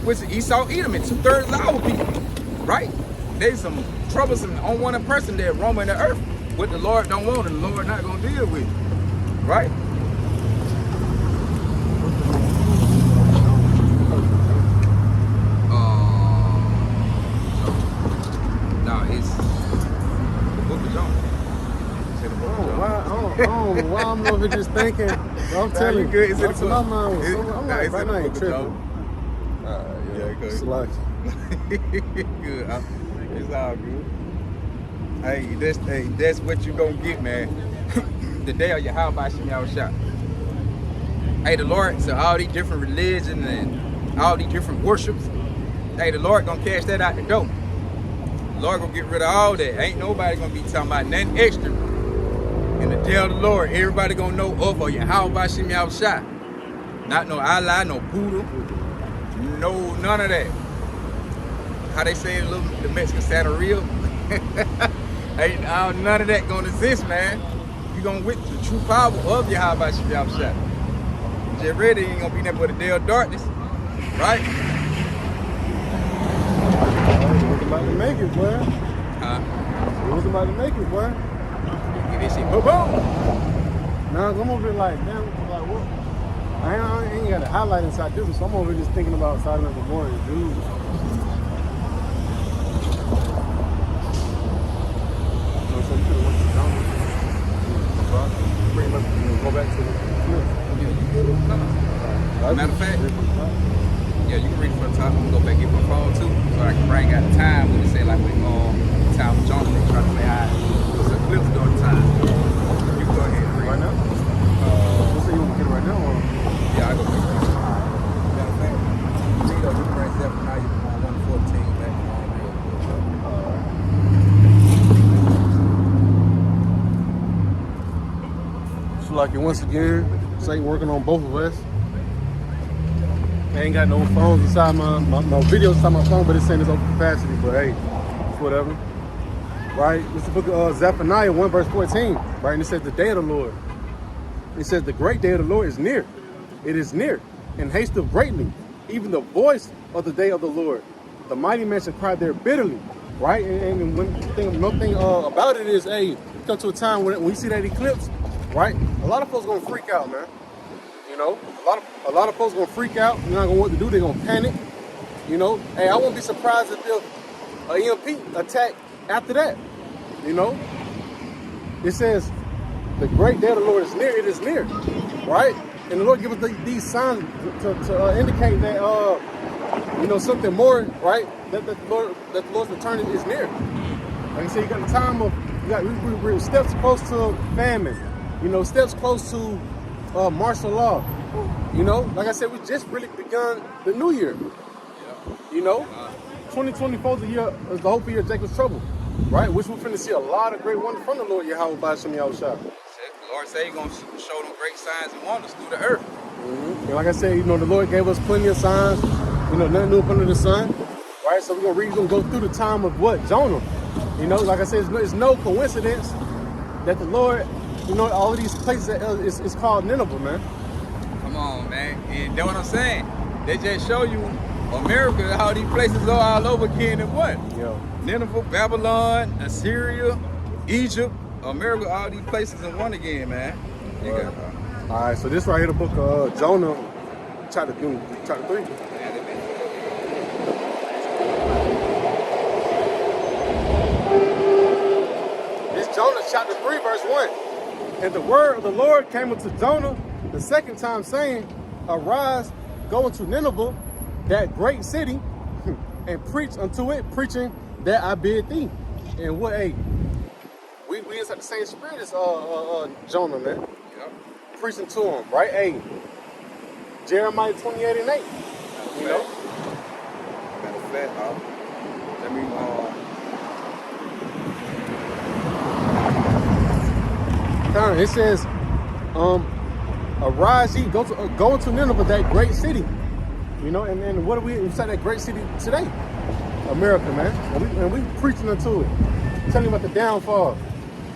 which is Esau, Edom, and 2/3 of our people, right? There's some troublesome, unwanted person that roaming the earth, what the Lord don't want and the Lord not gonna deal with, right? No, it's the book of Jonah. Why I'm over just thinking that I'm telling you. good. It's in the My mind was book. I'm like, right now, I ain't tripping. Yeah, good. It's like, Good. It's all good. Hey, that's what you gonna get, man. The day of Yahawah Bahasham Yahawashi. Hey, the Lord, so all these different religions and all these different worships, hey, the Lord gonna cash that out the door. The Lord gonna get rid of all that. Ain't nobody gonna be talking about nothing extra. In the day of the Lord, everybody gonna know of Yahawah Bahasham Yahawashi. Not no Allah, no Buddha, no none of that. How they say it, the Mexican Santeria. Ain't none of that gonna exist, man. You gonna witness the true power of Yahawah Bahasham Yahawashi. Just ready, ain't gonna be nothing but a day of darkness, right? it was about to make it, boy. It was about to make it, boy. Get this shit, boom, boom. Now I'm over here like, damn, like what? I ain't got a highlight inside this one, so I'm over here just thinking about Saturday night morning, dude. Pretty much go back to the Matter of fact, yeah, you can read it from the top. I'm gonna go back and get my phone too, so I can bring out the time when they say like when time of Jonathan they try to play high. What's the clips during the time? You go ahead and read. right now. Let's say you want to get it right now. Or? Yeah, I go back. Matter of fact, read up, you bring Zephaniah 1:14 back. So like once again, Satan working on both of us. I ain't got no phones inside my videos inside my phone, but it's saying it's open capacity. But hey, it's whatever. Right? It's the book of Zephaniah 1:14. Right? And it says the day of the Lord. It says the great day of the Lord is near. It is near and hasteth greatly. Even the voice of the day of the Lord. The mighty man shall cry there bitterly. Right? And one thing about it is, hey, come to a time when we see that eclipse, right? A lot of folks gonna freak out, man. You know, a lot of folks gonna freak out. They're not gonna know what to do. They're gonna panic. You know, hey, I won't be surprised if there's an EMP attack after that. You know, it says the great day of the Lord is near. It is near, right? And the Lord gives us these signs to indicate that you know, something more, right? That the Lord's return is near. Like I said, you got the time of we're steps close to famine. You know, steps close to martial law. You know, like I said, we just really begun the new year. You know, 2024 is the hope year of Jacob's trouble, right? Which we're finna see a lot of great wonders from the Lord Yahawah Bahasham Yahawashi. The Lord said He's gonna show them great signs and wonders through the earth. And like I said, you know, the Lord gave us plenty of signs. You know, nothing new up under the sun, right? So we're gonna go through the time of what? Jonah. You know, like I said, it's no coincidence that the Lord, you know, all of these places it's called Nineveh, man. Come on, man. And that's what I'm saying. They just show you America, how these places are all over again and what? Yeah. Nineveh, Babylon, Assyria, Egypt, America, all these places in one again, man. Right. All right, so this right here, the book of Jonah, chapter 3. This Jonah chapter 3, verse 1. And the word of the Lord came unto Jonah the second time, saying, Arise, go into Nineveh, that great city, and preach unto it, preaching that I bid thee. And what, hey, we inside the same spirit as Jonah, man. Yep. Preaching to him, right? Hey, Jeremiah 28:8. You know? Matter of fact, let me it says, arise ye, go into Nineveh, that great city. You know, and what are we inside that great city today? America, man. And we preaching unto it, telling about the downfall,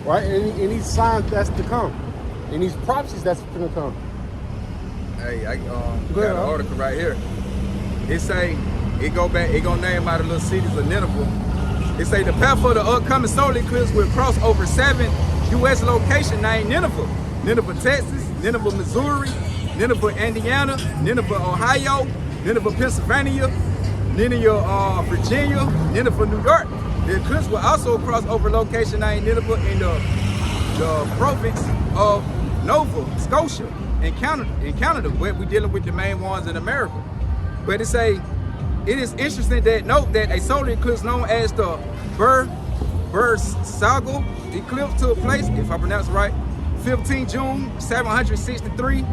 right? And these signs that's to come, and these prophecies that's going to come. Hey, I got an article right here. It say it gonna name out the little cities of Nineveh. It say the path for the upcoming solar eclipse will cross over 7 U.S. locations named Nineveh. Nineveh, Texas, Nineveh, Missouri, Nineveh, Indiana, Nineveh, Ohio, Nineveh, Pennsylvania, Nineveh, Virginia, Nineveh, New York. The eclipse will also cross over location named Nineveh in the province of Nova Scotia. in Canada, where we're dealing with the main ones in America. But it is interesting that note that a solar eclipse known as the Bursago eclipse took place, if I pronounce it right, 15 June 763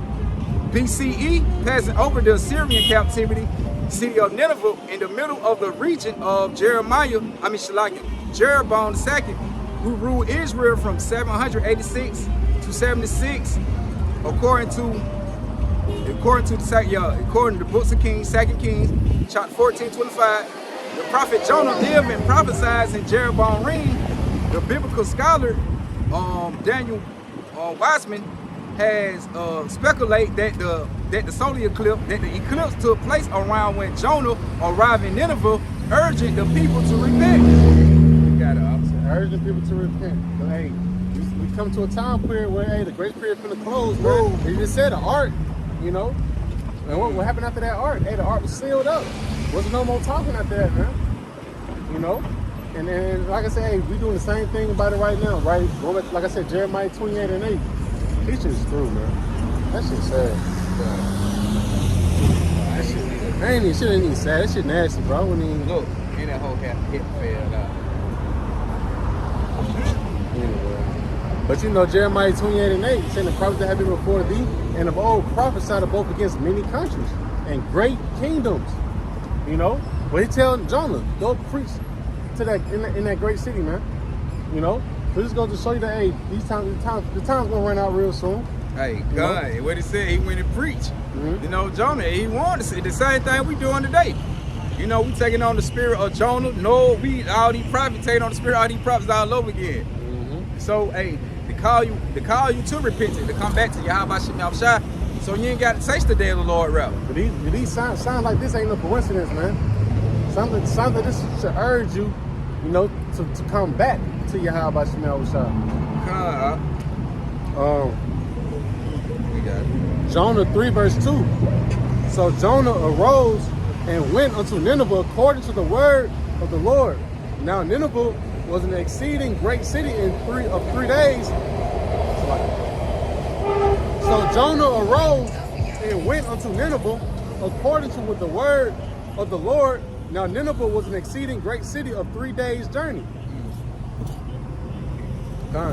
BCE, passing over the Assyrian captivity city of Nineveh in the middle of the region of Jeroboam II, who ruled Israel from 786 to 76, according to the books of Kings, 2 Kings, chapter 14:25. The prophet Jonah lived and prophesied in Jeroboam reign. The biblical scholar Daniel Wiseman has speculated that the solar eclipse, that the eclipse took place around when Jonah arrived in Nineveh, urging the people to repent. You got it, urging people to repent. But hey, we come to a time period where hey, the grace period finna close, man. They just said the ark, you know. And what happened after that ark? Hey, the ark was sealed up. Wasn't no more talking after that, man. You know? And like I said, hey, we doing the same thing about it right now, right? Going back, like I said, Jeremiah 28:8. This shit's true, man. That shit's sad. That shit ain't even sad. That shit nasty, bro. Look, and that whole half hit fell out. Anyway. But you know, Jeremiah 28:8, saying the prophets that have been before thee, and of old prophesied both against many countries and great kingdoms. You know? But he telling Jonah, go preach to that in that great city, man. You know? So this goes to show you that hey, the time's gonna run out real soon. Hey, God, what he said, he went and preached. You know, Jonah, he wanted to say the same thing we doing today. You know, we taking on the spirit of Jonah. No, all these prophets taking on the spirit of all these prophets all over again. So, hey, to call you to repentance, to come back to Yahawah Bahasham Yahawashi, so you ain't got to taste the day of the Lord route. But these sounds like this ain't no coincidence, man. Something this should urge you, you know, to come back to Yahawah Bahasham Yahawashi. We got it. Jonah 3 verse 2. So Jonah arose and went unto Nineveh according to the word of the Lord. Now Nineveh was an exceeding great city in 3 days. So Jonah arose and went unto Nineveh according to the word of the Lord. Now Nineveh was an exceeding great city of 3 days' journey.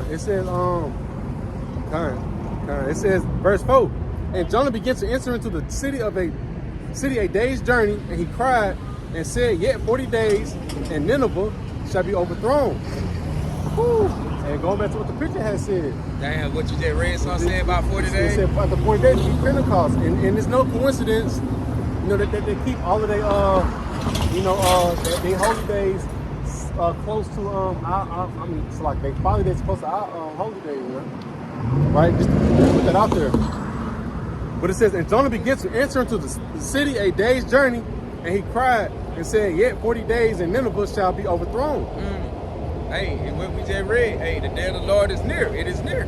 It says, it says, verse 4, and Jonah began to enter into the city a day's journey, and he cried and said, yet 40 days, and Nineveh shall be overthrown. Whew. And going back to what the picture has said. Damn, what you just read, so I'm saying about 40 days? It said about the 40 days be Pentecost, and it's no coincidence, you know, that they keep all of their, their holy days close to I mean, it's like they follow days close to our holy days, you know? Right? Just put that out there. But it says, and Jonah begins to enter into the city a day's journey, and he cried and said, yet 40 days, and Nineveh shall be overthrown. Hey, and what we just read, hey, the day of the Lord is near. It is near.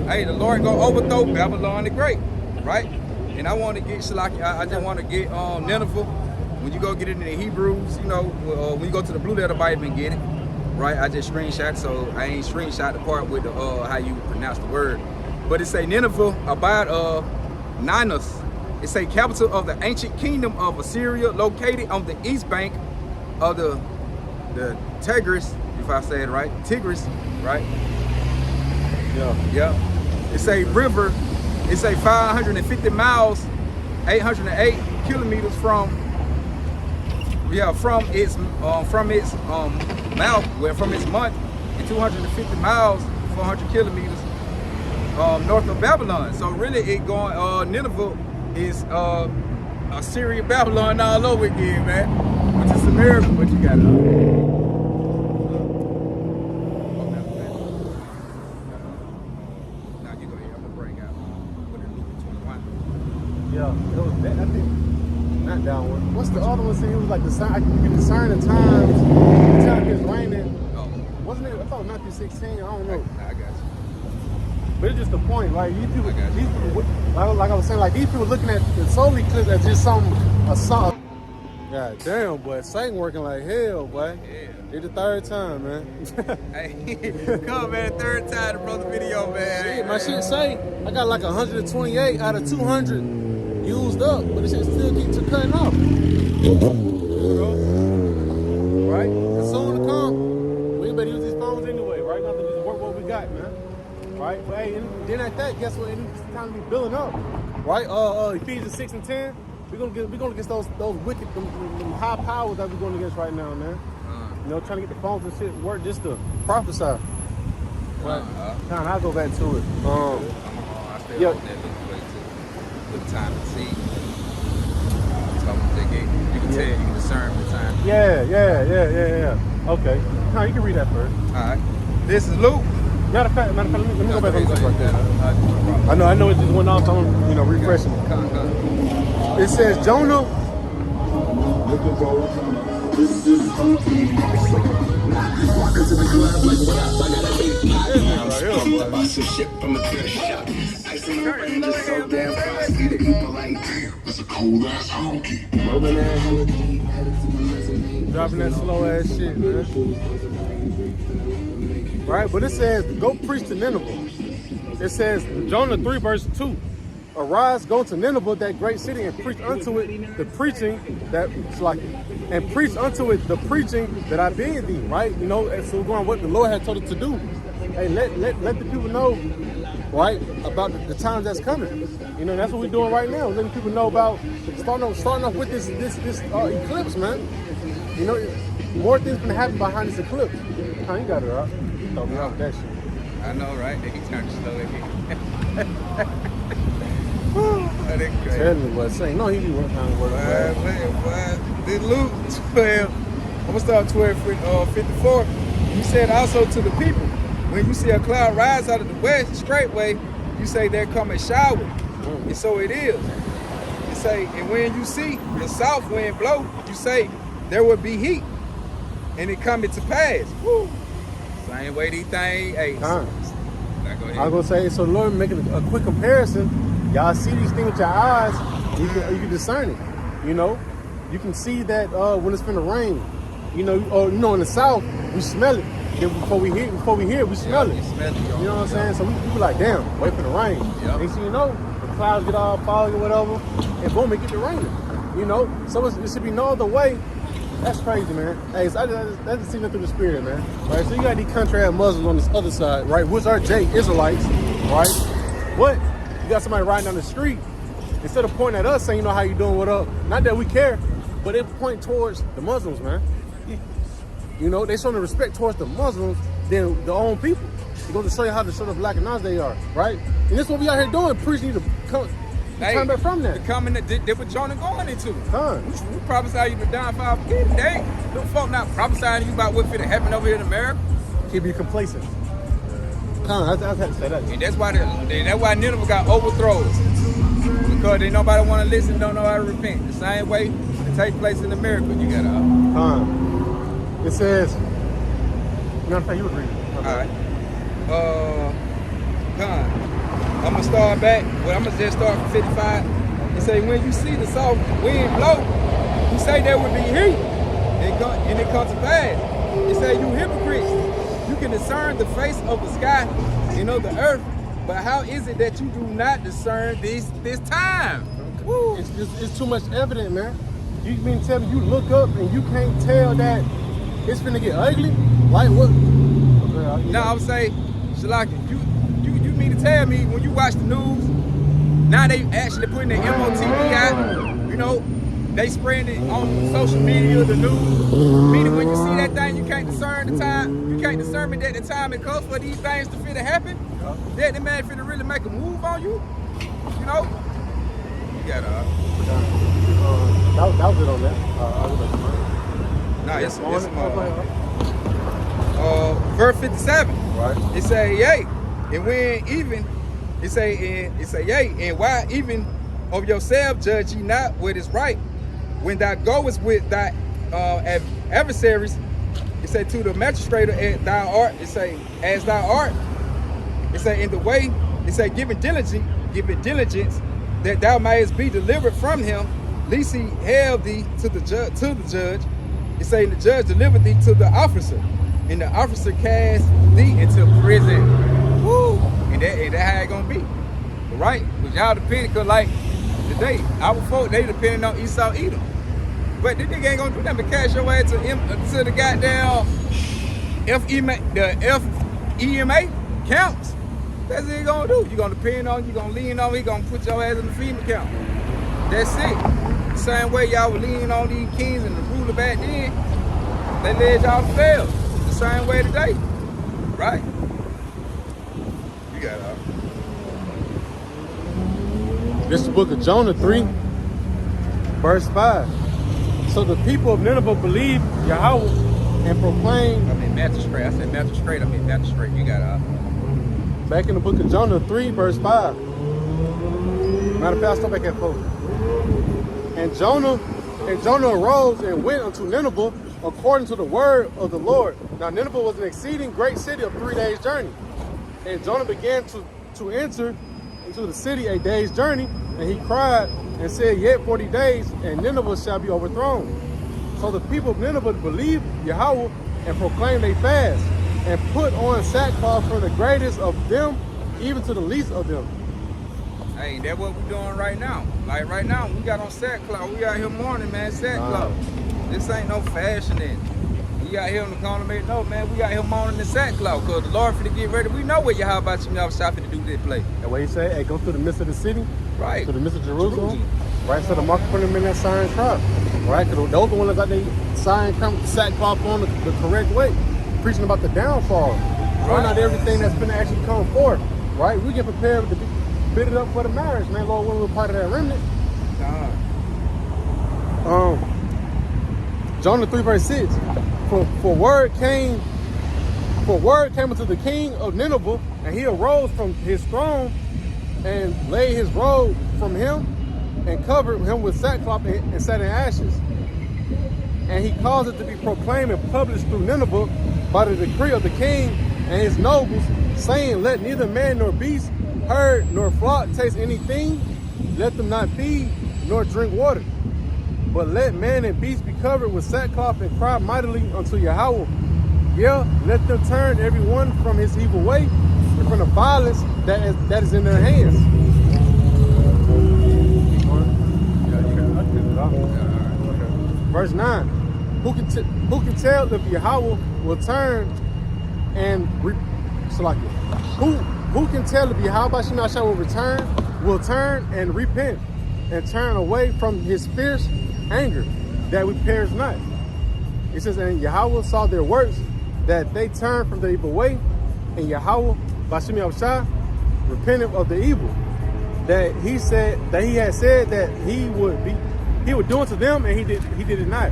Hey, the Lord gonna overthrow Babylon the Great, right? And I want to get I just want to get Nineveh. When you go get it in the Hebrews, you know, when you go to the Blue Letter Bible and get it, right? I just screenshot, so I ain't screenshot the part with the how you pronounce the word. But it say Nineveh, abide of Ninus. It's a capital of the ancient kingdom of Assyria, located on the east bank of the Tigris, if I say it right, Tigris, right? Yeah. It's a river. It's a 550 miles, 808 kilometers from its mouth, from its month, and 250 miles, 400 kilometers north of Babylon. So really, it going Nineveh is Assyria, Babylon all over again, man. Which is a miracle, but you got it. Yeah, it was that. I think not that one. What's the other one? Saying it was like the sign. You can discern the times. The time it's raining. Oh, wasn't it? I thought Matthew 16. I don't know. I got you. But it's just the point. Like these people, like I was saying, like these people looking at the solar eclipse as just a God damn, boy. Satan working like hell, boy. Yeah. It's the third time, man. Hey, come man, third time to brother video, man. Shit, my shit say I got like 128 out of 200 used up, but this shit still keeps cutting off. Right? It's soon to come. We better use these phones anyway, right? Now to just work what we got, man. Right? But hey, and then at that, guess what? It's time to be building up. Right? Ephesians 6 and 10. We're gonna get those wicked them high powers that we're going against right now, man. You know, trying to get the phones and shit work just to prophesy. Right? I'll go back to it. I stay on that little time to see. You can tell, you can discern the time. Yeah. Okay. No, you can read that first. All right. This is Luke. Matter of fact, let me go back on this right there. I know it just went off, so I'm refreshing it. It says Jonah. Dropping that slow ass shit, man. Right, but it says go preach to Nineveh. It says Jonah 3 verse 2. Arise, go to Nineveh, that great city, and preach unto it the preaching that and preach unto it the preaching that I bid thee. Right, you know, and so we're going what the Lord had told us to do. Hey, let the people know, right, about the times that's coming. You know, that's what we're doing right now. Letting people know about starting off with this eclipse, man. You know, more things gonna happen behind this eclipse. Huh, you got it right. You throw me off that shit. I know, right? He turned slow again. That crazy. Tell me what saying. No, he be working on work. Did Luke 12? I'm gonna start 12:54. You said also to the people, when you see a cloud rise out of the west straightway, you say there come a shower, and so it is. You say, and when you see the south wind blow, you say there will be heat, and it coming to pass. Woo. Same way these things. Hey, I was gonna say, so the Lord making a quick comparison. Y'all see these things with your eyes, you can discern it. You know, you can see that when it's finna rain. You know, or in the south, we smell it. Then before we hear it, we smell it. You know what I'm saying? So we be like, damn, wait for the rain. Next thing you know, the clouds get all foggy or whatever, and boom, it get to raining. You know, so it should be no other way. That's crazy, man. Hey, so I just seen it through the spirit, man. Right, so you got these country-ass Muslims on this other side, right, which are Israelites, right? But you got somebody riding down the street, instead of pointing at us saying, you know, how you doing, what up? Not that we care, but they point towards the Muslims, man. You know, they showing the respect towards the Muslims than their own people. It goes to show you how the sort of black and nice they are, right? And this is what we out here doing, preaching to come turn back from that. They what Jonah going into. We prophesy you the downfall of the day. Them folk not prophesying to you about what's finna happen over here in America. Keep you complacent. I had to say that. And that's why Nineveh got overthrows. Because they nobody want to listen, don't know how to repent. The same way it takes place in America. You gotta. It says. No, you would read it. Alright. I'm gonna start back. Well, I'm gonna just start from 55. It say when you see the south wind blow, you say there will be heat, and it comes to pass. It say you hypocrites, you can discern the face of the sky and of the earth, but how is it that you do not discern this time? Woo. It's too much evident, man. You mean tell me you look up and you can't tell that it's finna get ugly? Like what? No, I would say, Shalaki, you mean to tell me when you watch the news, now they actually putting the MOTV out, you know, they spreading it on social media, the news, meaning when you see that thing, you can't discern the time, you can't discern that the time it comes for these things to fit to happen, that the man finna really make a move on you, you know? You gotta... that was it on that. Nah, it's verse 57. Right. It say, yea, and when even, it say, yea, and why even of yourself judge ye not what is right? When thou goest with thy adversaries, it say to the magistrate thou art, it say, as thou art, it say in the way, it say give it diligence that thou mayest be delivered from him, Lest he held thee to the judge. It say the judge delivered thee to the officer, and the officer cast thee into prison. Woo! And that how it gonna be, right? But y'all depending, cause like today, our folk they depending on Esau Edom. But this nigga ain't gonna do nothing but cash your ass to the goddamn FEMA counts. That's what he gonna do. You gonna depend on, you gonna lean on, he gonna put your ass in the FEMA count. That's it. The same way y'all were leaning on these kings and the ruler back then, they led y'all to fail. The same way today, right? You got it. This is the book of Jonah 3, verse 5. So the people of Nineveh believed Yahawah and proclaimed. I mean magistrate. I said magistrate. I mean magistrate. You got it. Back in the book of Jonah 3, verse 5. Matter of fact, I'll stop back at 4. And Jonah arose and went unto Nineveh according to the word of the Lord. Now Nineveh was an exceeding great city of 3 days' journey. And Jonah began to enter into the city a day's journey, and he cried and said, Yet 40 days, and Nineveh shall be overthrown. So the people of Nineveh believed Yahawah and proclaimed a fast, and put on sackcloth from the greatest of them even to the least of them. Hey, that's what we're doing right now. Like right now, we got on sackcloth. We out here mourning, man, sackcloth. This ain't no fashioning. We out here on the corner, man. No, man, we out here mourning the sackcloth, because the Lord finna get ready. We know what Yahawah Bahasham Yahawashi finna do this play. And what he said, hey, go through the midst of the city, right? To the midst of Jerusalem. Right, so the mark put them in that sign cross. Right, because those are the ones that got their sign come sackcloth on the correct way. Preaching about the downfall. Right. Not everything that's gonna actually come forth. Right? We get prepared to be fitted up for the marriage, man. Lord, when we're part of that remnant. Jonah 3 verse 6. For word came unto the king of Nineveh, and he arose from his throne and laid his robe from him and covered him with sackcloth and sat in ashes. And he caused it to be proclaimed and published through Nineveh by the decree of the king and his nobles, saying, Let neither man nor beast, herd nor flock taste anything, let them not feed nor drink water. But let man and beast be covered with sackcloth and cry mightily unto Yahawah. Yeah, let them turn every one from his evil way and from the violence that is in their hands. Verse 9. Who can tell if Yahawah will turn and who can tell if Yahawah Bahasham Yahawashi will turn and repent and turn away from his fierce anger, that we perish not? It says, and Yahawah saw their works, that they turned from the evil way, and Yahawah Bahasham Yahawashi repented of the evil that he had said that he would do unto them, and he did it not.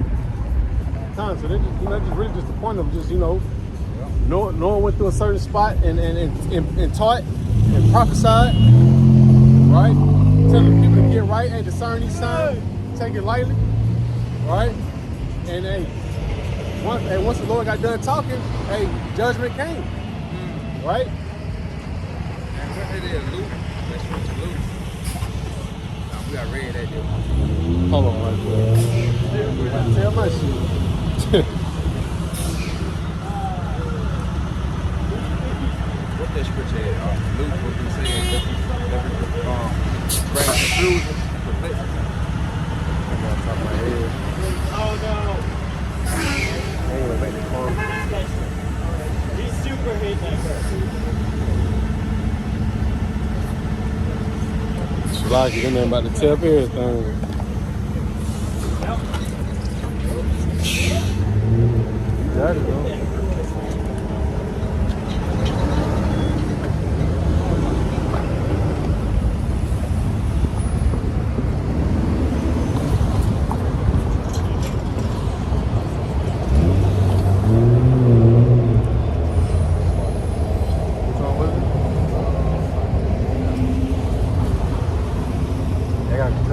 So they just really just the point of just knowing went through a certain spot and taught and prophesied, right? Telling people to get right, hey, discern these signs, take it lightly, right? And hey, once the Lord got done talking, hey, judgment came, right? And what it is, Luke? Let's switch to Luke. We got read that deal. Hold on, right? Tell my shit. What that scripture is? Luke, what we saying? Bring confusion, perplexity. I got top of my head. Oh no! I ain't gonna make the call. He super hate that guy. It's like you're about to tell everything. Got it, bro.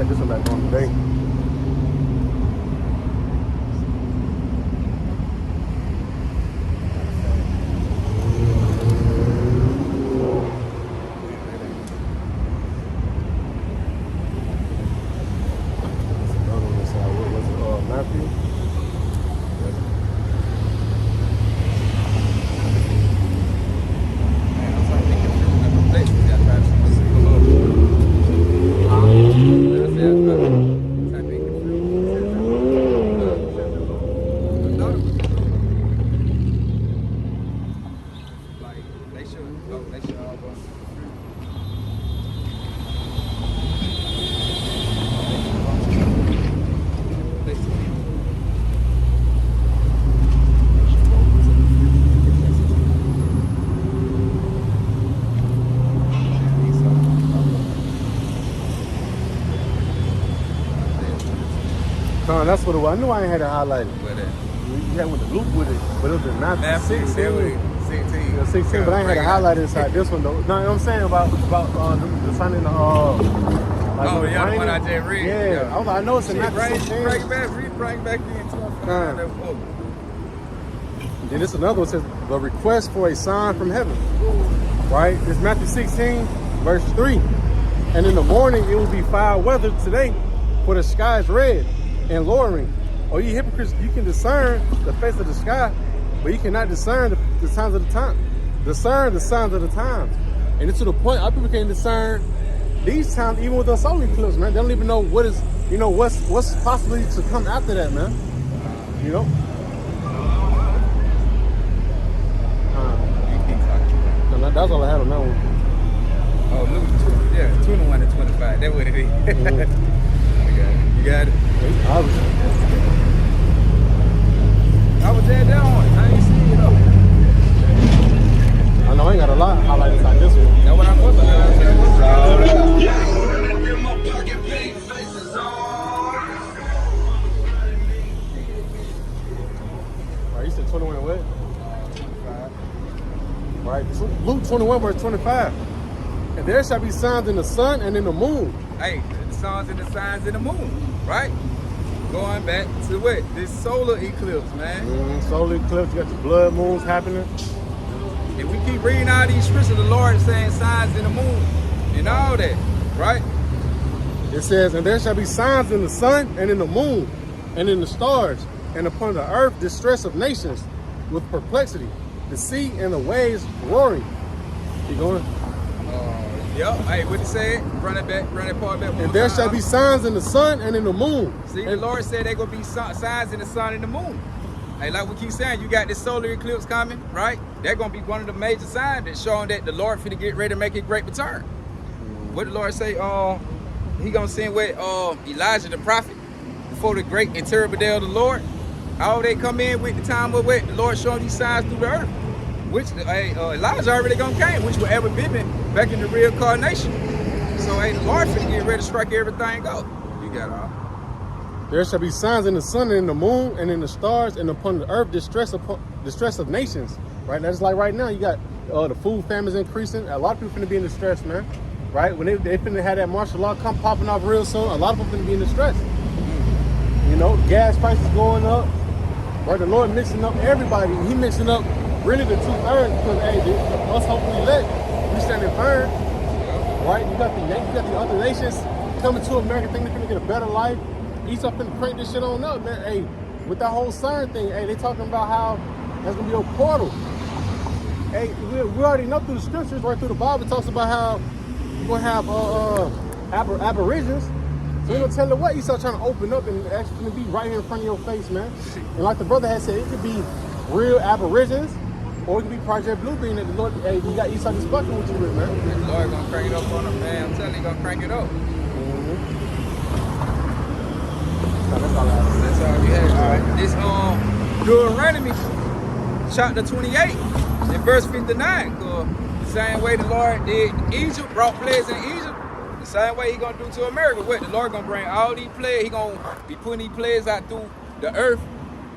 This one back on today. Con, that's what it was. I knew I ain't had it highlighted. Where that? You had with the loop with it, but it was the Matthew 16. 16. Yeah, 16, but I ain't had it highlighted inside this one though. No, you know what I'm saying about the sun in the like Oh, when it yeah, the raining. one I just read. Yeah, I was like, I know it's in Shit, Matthew 16. bring it back, bring it back in. Then this another one says the request for a sign from heaven. Right? It's Matthew 16, verse 3. And in the morning it will be foul weather today, for the sky is red and lowering. Oh, you hypocrites, you can discern the face of the sky, but you cannot discern the signs of the time. Discern the signs of the times. And it's to the point our people can't discern these times, even with the solar eclipse, man. They don't even know what is, you know, what's possibly to come after that, man. You know? That's all I had on that one. Oh, Luke, yeah, 21 to 25. That's what it is. Mm-hmm. You got it? Obviously. I was there on it. I ain't seen it though. I know I ain't got a lot highlighted like this one. That's what I'm supposed to do. Right, you said 21 and what? Right, Luke 21 verse 25. And there shall be signs in the sun and in the moon. Hey, the suns and the signs and the moon, right? Going back to what? This solar eclipse, man. Solar eclipse, you got the blood moons happening. If we keep reading all these scriptures, the Lord is saying signs in the moon and all that, right? It says, and there shall be signs in the sun and in the moon and in the stars, and upon the earth distress of nations with perplexity, the sea and the waves roaring. Keep going. Yep. Hey, what he said? Run it part back. And there shall be signs in the sun and in the moon. See, the Lord said there gonna be signs in the sun and the moon. Hey, like we keep saying, you got this solar eclipse coming, right? They're gonna be one of the major signs that's showing that the Lord finna get ready to make a great return. What the Lord say? He gonna send with Elijah the prophet before the great and terrible day of the Lord. How they come in with the time of what the Lord showing these signs through the earth, which Elijah already gonna came, which will ever be back in the reincarnation. So hey, the Lord finna get ready to strike everything out. You got all. There shall be signs in the sun and in the moon and in the stars, and upon the earth distress of nations. Right? That's like right now. You got the food famines increasing. A lot of people finna be in distress, man. Right? When they finna have that martial law come popping off real soon, a lot of people finna be in distress. You know, gas prices going up. Right? The Lord mixing up everybody. He mixing up really the 2/3 because hey, us hopefully we standing firm. Right? You got the other nations coming to America thinking they're gonna get a better life. East up and crank this shit on up, man. Hey, with that whole CERN thing, hey, they talking about how there's gonna be a portal. Hey, we already know through the scriptures, right through the Bible, it talks about how we're gonna have aborigines. So we're gonna tell you what Esau trying to open up and actually gonna be right here in front of your face, man. And like the brother had said, it could be real aborigines, or it could be Project Bluebeam that the Lord, hey, you got Esau just fucking with you with, man. The Lord gonna crank it up on him, man. I'm telling you, he gonna crank it up. That's all I have. That's all you had. All right. This Deuteronomy chapter 28 in verse 59. The same way the Lord did Egypt, brought plagues in Egypt, the same way he gonna do to America. What? The Lord gonna bring all these plagues. He gonna be putting these plagues out through the earth.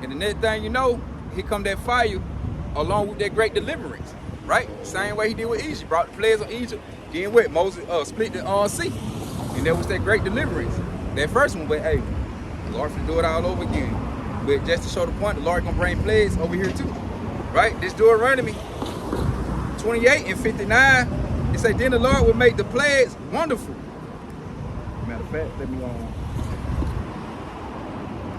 And the next thing you know, here come that fire along with that great deliverance. Right? Same way he did with Egypt. Brought the plagues on Egypt. Then what? Moses split the sea. And there was that great deliverance. That first one, but hey, the Lord finna do it all over again. But just to show the point, the Lord gonna bring plagues over here too. Right? This Deuteronomy 28 and 59, it say, then the Lord will make the plagues wonderful. Matter of fact, let me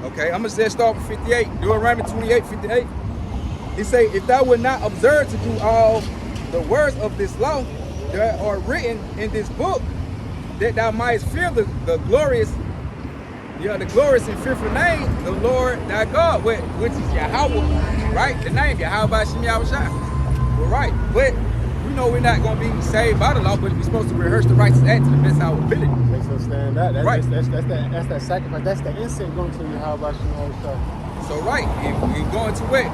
okay, I'm gonna just start with 58. Deuteronomy 28, 58. It say, if thou wilt not observe to do all the words of this law that are written in this book, that thou mightest fear the glorious and fearful name, the Lord thy God, which is Yahawah, right? The name Yahawah Bahasham Yahawashi. Well, right, but we know we're not going to be saved by the law, but we're supposed to rehearse the righteous act to the best of our ability. Makes us stand that. Right. That's that sacrifice. That's the incense going to Yahawah Bahasham Yahawashi. So right, and going to it,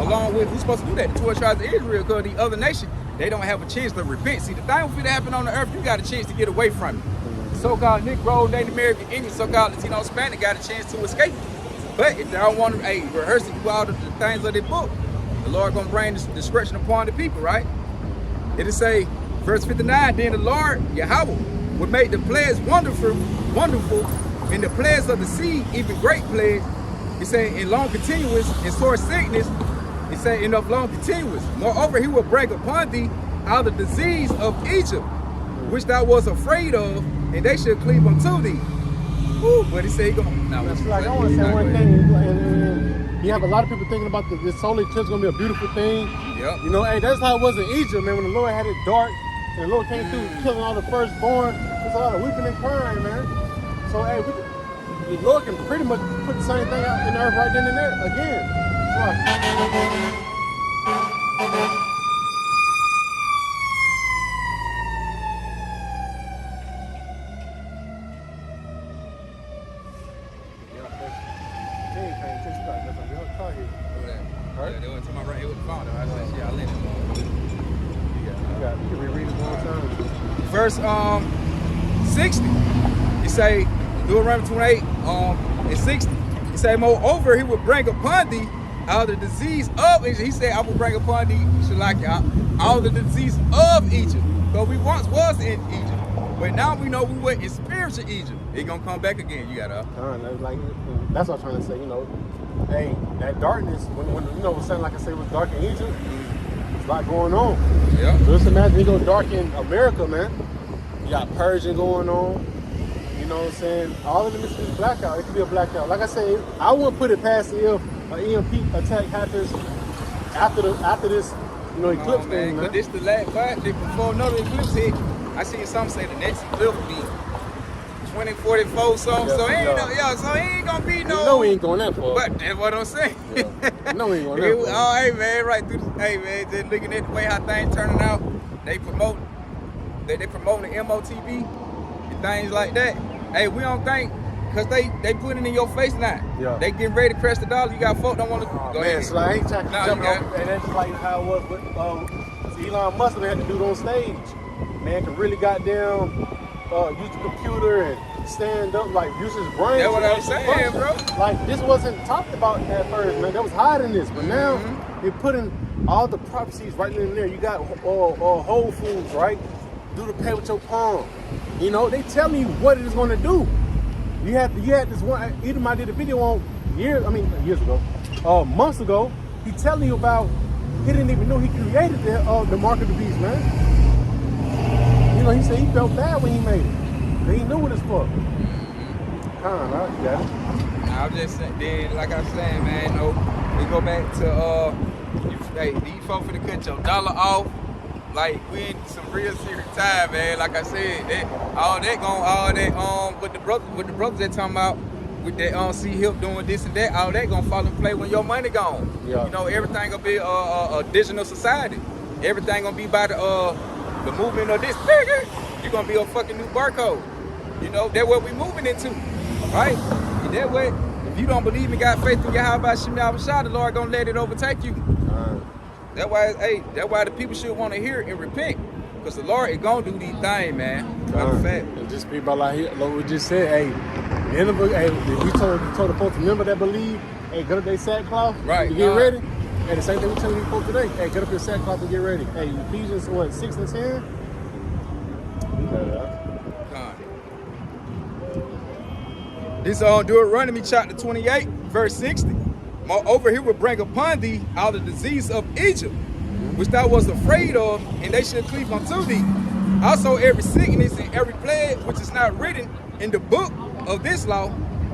along with, who's supposed to do that? The 12 tribes of Israel, because the other nation, they don't have a chance to repent. See, the thing that happen on the earth, you got a chance to get away from it. so-called Negro, Native American, Indian, so-called Latino, Hispanic got a chance to escape. But if they don't want to, rehearse and do all the things of the book, the Lord gonna bring this destruction upon the people, right? It'll say, verse 59, then the Lord, Yahawah, would make the plagues wonderful, and the plagues of the sea, even great plagues. He said, in long continuous, and sore sickness, he said, in of long continuous. Moreover, he will bring upon thee out the disease of Egypt, which thou was afraid of, and they shall cleave unto thee. Woo, but he said he gonna. No, That's like, I want to say one thing. And you have a lot of people thinking about this solar eclipse gonna be a beautiful thing. Yep. You know, hey, that's how it was in Egypt, man. When the Lord had it dark, and the Lord came through killing all the firstborn, there's a lot of weeping and crying, man. So, hey, the Lord can pretty much put the same thing out in the earth right then and there again. So, Yeah, they went to my right here with the phone. I said, shit, I let it. you can reread it one time. Verse 60. He say, Deuteronomy 28 and 60. He say, moreover, he will bring upon thee all the disease of Egypt. He said, I will bring upon thee, Shalaka, all the disease of Egypt. Because we once was in Egypt. But now we know we were in spiritual Egypt. It gonna come back again. You gotta. Like, that's what I'm trying to say. You know, hey, that darkness. When you know, something like I say was dark in Egypt. There's a lot going on. Yeah. So just imagine it go dark in America, man. You got purging going on. You know what I'm saying? All of them is blackout. It could be a blackout. Like I say, I wouldn't put it past if an EMP attack happens after this, you know, eclipse thing, man. But this the last part. Before another eclipse hit, I see some say the next eclipse will be 2044 something. So he ain't gonna be no. You know we ain't going that far. But that's what I'm saying. Yeah. No, we ain't going that far. Oh, hey man, right through. Hey man, just looking at the way how things turning out. They promoting the MOTV and things like that. Hey, we don't think. Cause they put it in your face now. Yeah. They getting ready to press the dollar. You got folk don't want to go ahead. So I ain't trying to jump off, and that's like how it was with Elon Musk. They had to do it on stage. Man can really goddamn use the computer and stand up, like use his brain. That's what I'm saying, bro. Like this wasn't talked about at first, man. That was hiding this, but now they're putting all the prophecies right in there. You got Whole Foods, right? Do the pay with your palm. You know, they telling you what it is going to do. You had this one. Edom did a video on years ago, months ago. He telling you about. He didn't even know he created the mark of the beast, man. You know, he said he felt bad when he made it. But he knew what it's for. Right? You got it. I'm just saying. Then, like I was saying, man, we go back to these folks for the cut your dollar off. Like we in some real serious time, man. Like I said, what the brothers they talking about with that see help doing this and that, all that gonna fall in play when your money gone. Yeah. You know, everything gonna be a digital society. Everything gonna be by the movement of this. You're gonna be a fucking new barcode. You know, that's what we moving into, right? And that way, if you don't believe in God, faith through Yahawah Bahasham Yahawashi, the Lord gonna let it overtake you. That's why the people should want to hear and repent. Because the Lord is going to do these things, man. Matter of fact. And just people like we just said, hey, we told the folks, remember that believe, hey, get up their sackcloth, right? Get ready. Hey, the same thing we telling these folks today. Hey, get up your sackcloth and get ready. Hey, Ephesians 6 and 10? This on Deuteronomy chapter 28, verse 60. Moreover, he will bring upon thee all the disease of Egypt, which thou was afraid of, and they shall cleave unto thee. Also every sickness and every plague which is not written in the book of this law,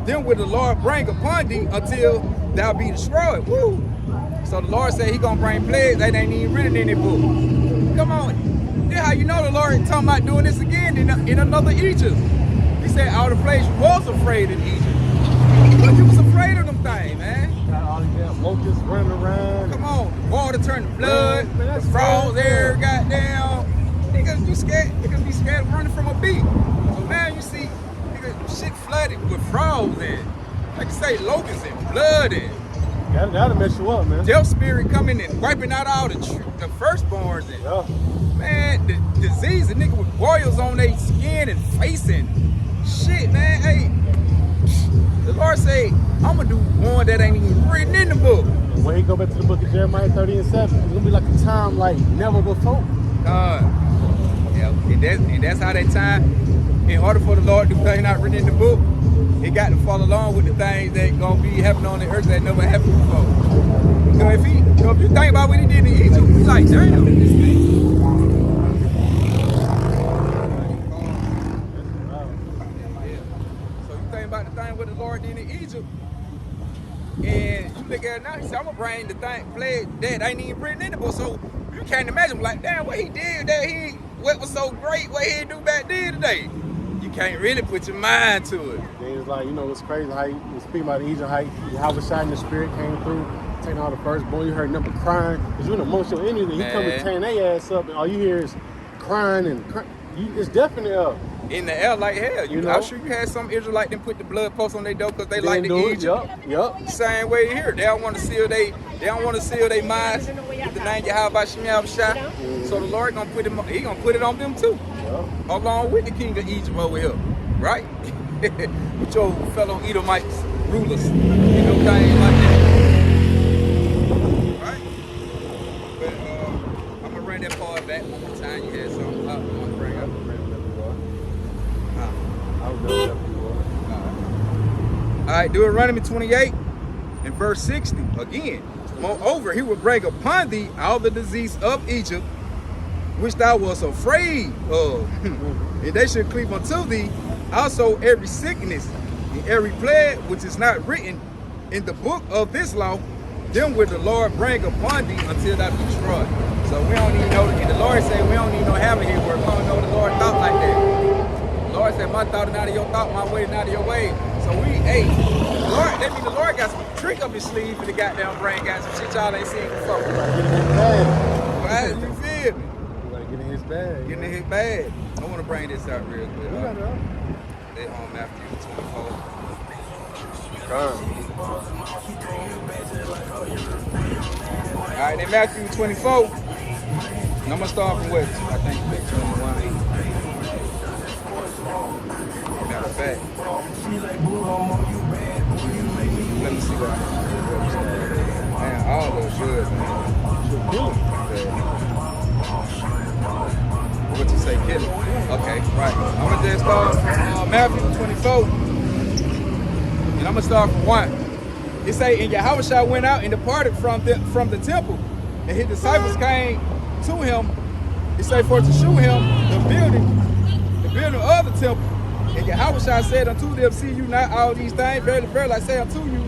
then will the Lord bring upon thee until thou be destroyed. Woo! So the Lord said he gonna bring plagues that ain't even written in the book. Come on. That's how you know the Lord is talking about doing this again in another Egypt. He said all the plagues you was afraid in Egypt. But you was afraid of them things, man. All these locusts running around. Come on, water turn to blood, the frogs there, goddamn. Niggas, you scared? Niggas be scared of running from a beat. So now you see niggas shit flooded with frogs in. Like you say, locusts and blood in. That'll mess you up, man. Death spirit coming and wiping out all the firstborns. And, Yeah. man, the disease, the nigga with boils on their skin and face and shit, man. Hey, the Lord say, I'm going to do one that ain't even written in the book. When he go back to the book of Jeremiah 30 and 7, it's going to be like a time like never before. Yeah, and that's how that time, in order for the Lord to do things not written in the book, it got to follow along with the things that gonna be happening on the earth that never happened before. So if you think about what he did in Egypt, he's like, damn, this thing. So you think about the thing what the Lord did in Egypt, and you look at it now, he said, I'm gonna bring the thing plague that ain't even written in the book. So you can't imagine, like, damn, what he did that what was so great, what he didn't do back then today. You can't really put your mind to it. Then it's like, it's crazy how you speak about Egypt, how Yahawah in the spirit came through, taking all the firstborn. You heard them crying, because you're in amongst your enemies, and he come and tearing their ass up, and all you hear is crying and crying. It's definitely up. In the air like hell. I'm sure you had some Israelite them put the blood post on their door because they like the Egypt. Yup. Same way here. They don't want to seal their minds with the name Yahawah Bahasham Yahawashi. So the Lord gonna put it on them too. Yep. Along with the king of Egypt over here. Right? With your fellow Edomites, rulers. Things like that. Right? But I'm gonna run that part back one more time. You had something up. I'm gonna bring up. Alright, Deuteronomy 28 and verse 60. Again, moreover, he will bring upon thee all the disease of Egypt, which thou wast afraid of. And they should cleave unto thee also every sickness and every plague which is not written in the book of this law, them will the Lord bring upon thee until thou be destroyed. So we don't even know, and the Lord said we don't even know how his work. We don't know the Lord thought like that. The Lord said, my thought is not of your thought, my way is not of your way. So that means the Lord got some trick up his sleeve for the goddamn brain, got some shit y'all ain't seen before. Right? You feel me? You gotta get in his bag. Getting in his bag. I want to bring this out real quick. They on Matthew 24. Alright, in Matthew 24. And I'm gonna start from what? I think 21. Matter of fact. Let me see what man, all those good, man. What you say, kill it? Okay, right. I'm gonna just start Matthew 24. And I'm gonna start from 1. It say, and Yahawah went out and departed from the temple, and his disciples came to him. It say, for to shew him the building of the temple. And Yahawah said unto them, see you not all these things? Verily, verily, I say unto you,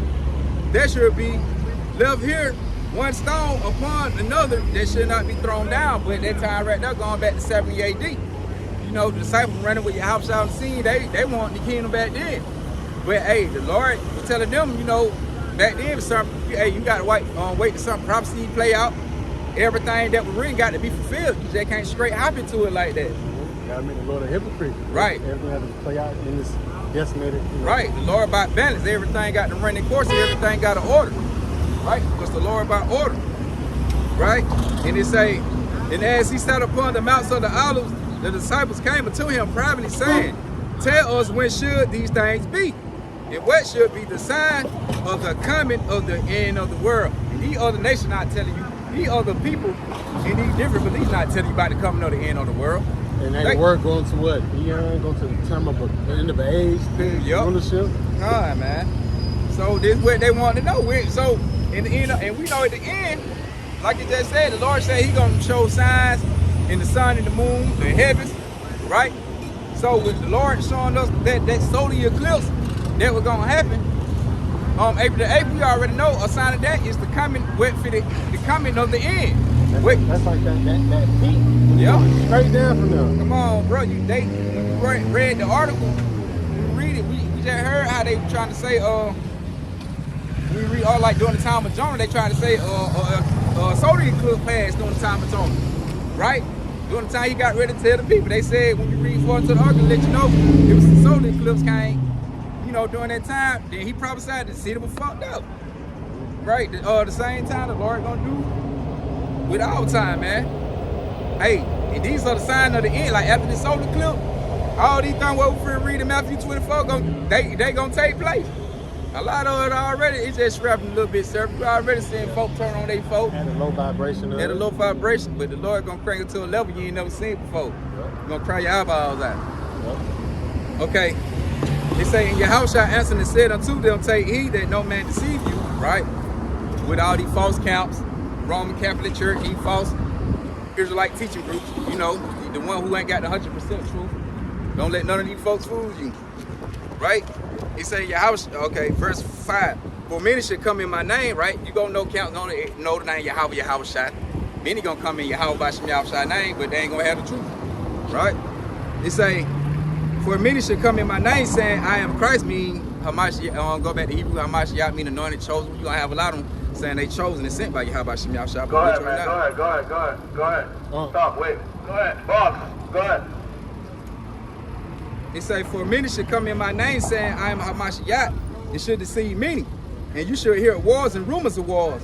there should be left here one stone upon another that should not be thrown down. But at that time right now, going back to 70 AD, the disciples running with Yahawah on the scene, they want the kingdom back then. But hey, the Lord was telling them, back then, you got to wait till some prophecy play out. Everything that was written got to be fulfilled. You just can't straight hop into it like that. Gotta make the Lord a hypocrite. Right. Everything has to play out in this decimated. Right. The Lord by balance. Everything got to run in course. Everything got to order. Right. Because the Lord by order. Right. And it say, and as he sat upon the mounts of the olives, the disciples came unto him privately, saying, tell us when should these things be, and what should be the sign of the coming of the end of the world. And these other nations not telling you. These other people, and these different, but he's not telling you about the coming of the end of the world. And that word going to what? Eon, going to the time of the end of the age, rulership. Alright, man. So this is what they want to know. So in the end, and we know at the end, like it just said, the Lord said He's gonna show signs in the sun and the moon, the heavens, right? So with the Lord showing us that solar eclipse that was gonna happen, April the 8th, we already know a sign of that is the coming of the end. That's like that peak. Yeah. Straight down from there. Come on, bro. You read the article. You read it. We just heard how they were trying to say, we read like during the time of Jonah, they trying to say solar eclipse passed during the time of Jonah. Right? During the time he got ready to tell the people. They said when you read forward to the article, let you know it was the solar eclipse came, during that time. Then he prophesied the city was fucked up. right? The same time the Lord gonna do with all time, man. Hey, and these are the signs of the end. Like after this solar clip, all these things what we're reading Matthew 24, they gonna take place. A lot of it already, it's just scrapping a little bit, sir. We already seeing folk turn on their folk. At a low vibration. At a low vibration, but the Lord gonna crank it to a level you ain't never seen before. Yep. You gonna cry your eyeballs out. Yep. Okay. They say, and Yahawah answered and said unto them, take heed that no man deceive you, right? With all these false camps, Roman Catholic Church, these false Israelite teaching groups, you know, the one who ain't got the 100% truth. Don't let none of these folks fool you, right? He say, Yahawah, okay, verse 5. For many should come in my name, right? You gonna know know the name Yahawah. Many gonna come in Yahawah Bahasham Yahawashi name, but they ain't gonna have the truth, right? He say, for many should come in my name saying, I am Christ, mean Hamashiach, go back to Hebrew, Hamashiach mean anointed, chosen. You're gonna have a lot of them saying they chosen and sent by Yahawah Bahasham Yahawashi. Go ahead, man, go ahead. Stop, wait. Go ahead, boss, go ahead. He say, for many should come in my name saying, I am Hamashiach, and should deceive many. And you should hear wars and rumors of wars.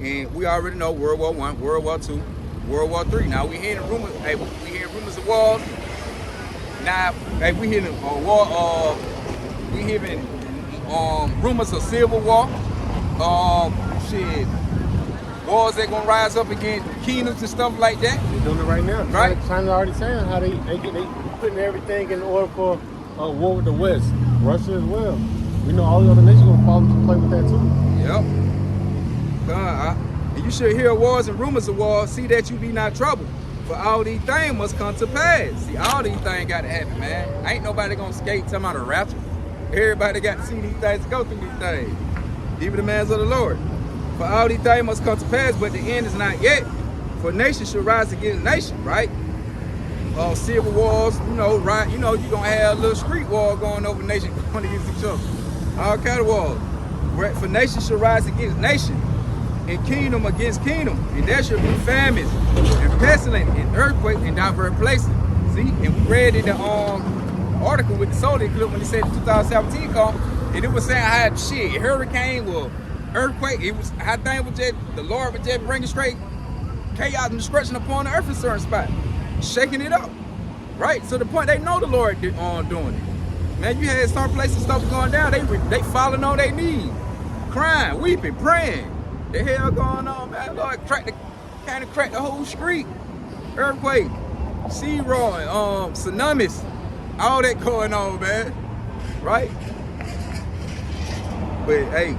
And we already know World War I, World War II, World War III. Now we hearing rumors, hey, we hearing rumors of wars. Now, hey, we hearing we hearing rumors of civil war. Shit, wars that gonna rise up against kingdoms and stuff like that. They're doing it right now. Right. China's already saying how they putting everything in order for a war with the West, Russia as well. We know all the other nations gonna fall into play with that too. Yep. And you should hear wars and rumors of wars. See that you be not troubled. For all these things must come to pass. See, all these things got to happen, man. Ain't nobody gonna skate talking about a rapture. Everybody got to see these things, go through these things. Even the mans of the Lord. For all these things must come to pass, but the end is not yet. For nation should rise against nation, right? Civil wars, you know, right? You know, you're gonna have a little street war going over nation going against each other. All kind of wars. Right? For nation should rise against nation, and kingdom against kingdom, and there should be famines and pestilence and earthquake in diverse places. See, and we read in the article with the solar eclipse when they said the 2017 come, and it was saying how shit, hurricane or earthquake, it was how thing was just the Lord was just bringing straight chaos and destruction upon the earth in a certain spot, shaking it up, right? So the point they know the Lord doing it. Man, you had some places stuff going down, they falling on their knees, crying, weeping, praying. The hell going on, man? Lord, kind of cracked the whole street. Earthquake, sea roaring, tsunamis, all that going on, man. Right? But hey,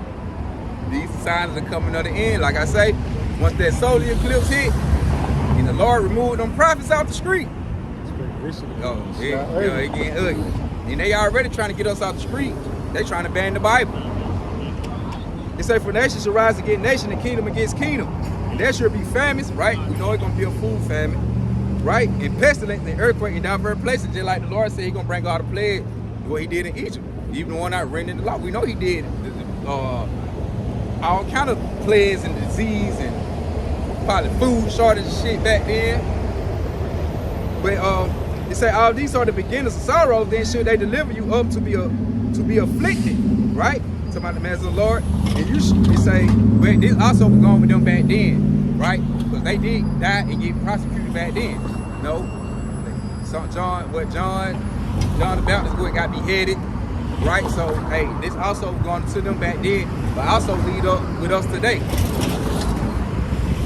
these signs are coming to the end. Like I say, once that solar eclipse hit, and the Lord removed them prophets out the street. Oh, yeah, it getting ugly. And they already trying to get us out the street. They trying to ban the Bible. They say, for nation shall rise against nation and kingdom against kingdom. And there should be famines, right? We know it's going to be a food famine, right? And pestilence and earthquake in diverse places, just like the Lord said he's going to bring all the plagues, what he did in Egypt. Even the one out renting the law. We know he did all kind of plagues and disease and probably food shortage and shit back then. But they say, all these are the beginners of sorrow, then should they deliver you up to be afflicted, right? About the message of the Lord, and you say, well, this also was going with them back then, right? Because they did die and get prosecuted back then. No, John the Baptist boy got beheaded, right? So hey, this also going to them back then, but also lead up with us today.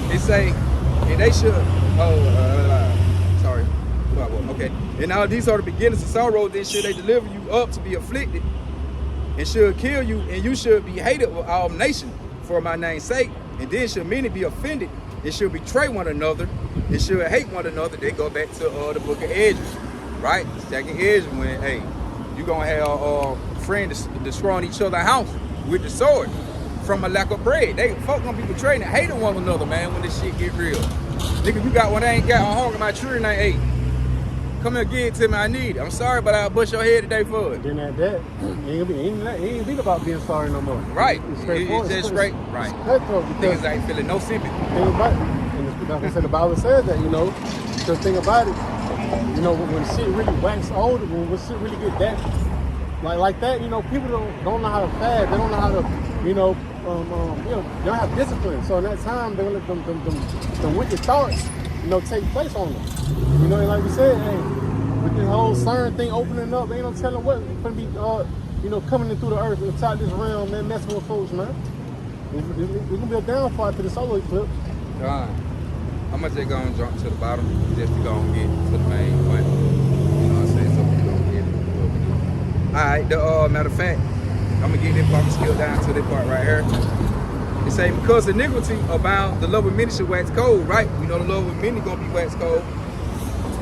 They say, and they should. Sorry. Okay. And now these are the beginnings of sorrow. Then should they deliver you up to be afflicted? And should kill you, and you should be hated of all nations for my name's sake. And then should many be offended, and should betray one another, and should hate one another. They go back to the book of Hedges, right? Second Hedges, when hey, you gonna have friends destroying each other's house with the sword from a lack of bread. Folk gonna be betraying and hating one another, man, when this shit get real. Nigga, you got what I ain't got. I'm hungry, my children ain't ate. Come here, give it to me, I need it. I'm sorry, but I'll bust your head today for it. Then at that, he ain't think about being sorry no more. Right. It's just straight. Right. Niggas ain't feeling no sympathy. Think about it. And like I said, the Bible says that, you know, the thing about it, you know, when shit really wax older, when shit really get that like that, you know, people don't know how to fast. They don't know how to, you know, they don't have discipline. So in that time, they're gonna let them wicked thoughts, you know, take place on them. You know, and like we said, hey, with this whole CERN thing opening up, ain't no telling what gonna be, you know, coming in through the earth inside this realm, man, messing with folks, man. It's gonna be a downfall to the solar eclipse. I'm gonna just go and jump to the bottom just to go and get to the main point. You know what I'm saying? So we gonna get it. Alright, matter of fact, I'm gonna get this part skill down to this part right here. It say, because iniquity abound, the love of many shall wax cold, right? We know the love of many gonna be wax cold.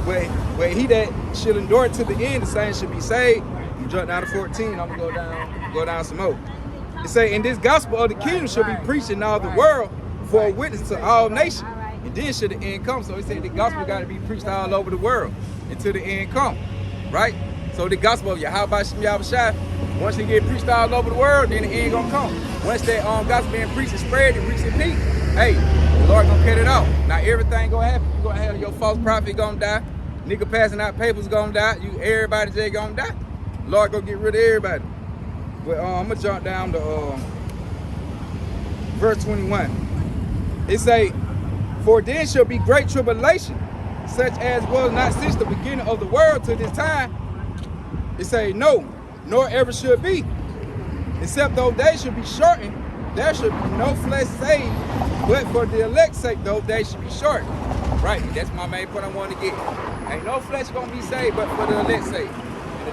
Where he that should endure it to the end, the same should be saved. You jump down to 14, I'm gonna go down some more. It say, and this gospel of the kingdom shall be preached in all the world for a witness to all nations. And then should the end come. So he said the gospel got to be preached all over the world until the end come, right? So the gospel of Yahawah Bahasham Yahawashi, once it get preached all over the world, then the end gonna come. Once that gospel being preached and spread and reaching peak, hey, the Lord gonna cut it off. Now everything gonna happen. You gonna have your false prophet gonna die, nigga passing out papers gonna die, everybody just gonna die. Lord gonna get rid of everybody. But I'm gonna jump down to verse 21. It say, for then shall be great tribulation, such as was not since the beginning of the world to this time. It say, no, nor ever should be, except those days should be shortened. There should be no flesh saved, but for the elect's sake, those days should be shortened. Right, that's my main point I want to get. Ain't no flesh gonna be saved, but for the elect's sake.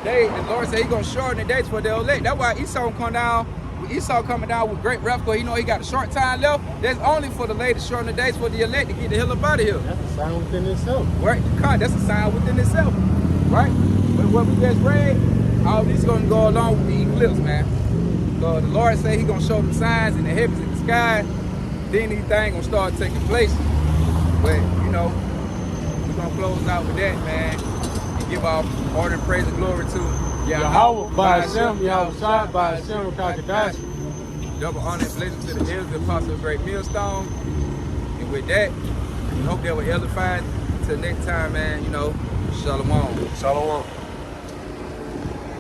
And the Lord said He gonna shorten the days for the elect. That's why Esau come down. Esau coming down with great wrath, because he know he got a short time left. That's only for the lady shorten the days for the elect to get the hell up out of here. That's a sign within itself. Right, that's a sign within itself. Right? But what we just read, all this gonna go along with the eclipse, man. So the Lord said He gonna show them signs in the heavens and the sky. Then these things gonna start taking place. But you know, we're gonna close out with that, man, and give our honor and praise and glory to Yahawah Bahasham Yahawashi Bahasham Yahawashi. Double honor and blessing to the elders, the apostle of Great Millstone. And with that, we hope that will edify. Until next time, man, you know, shalom. Shalom.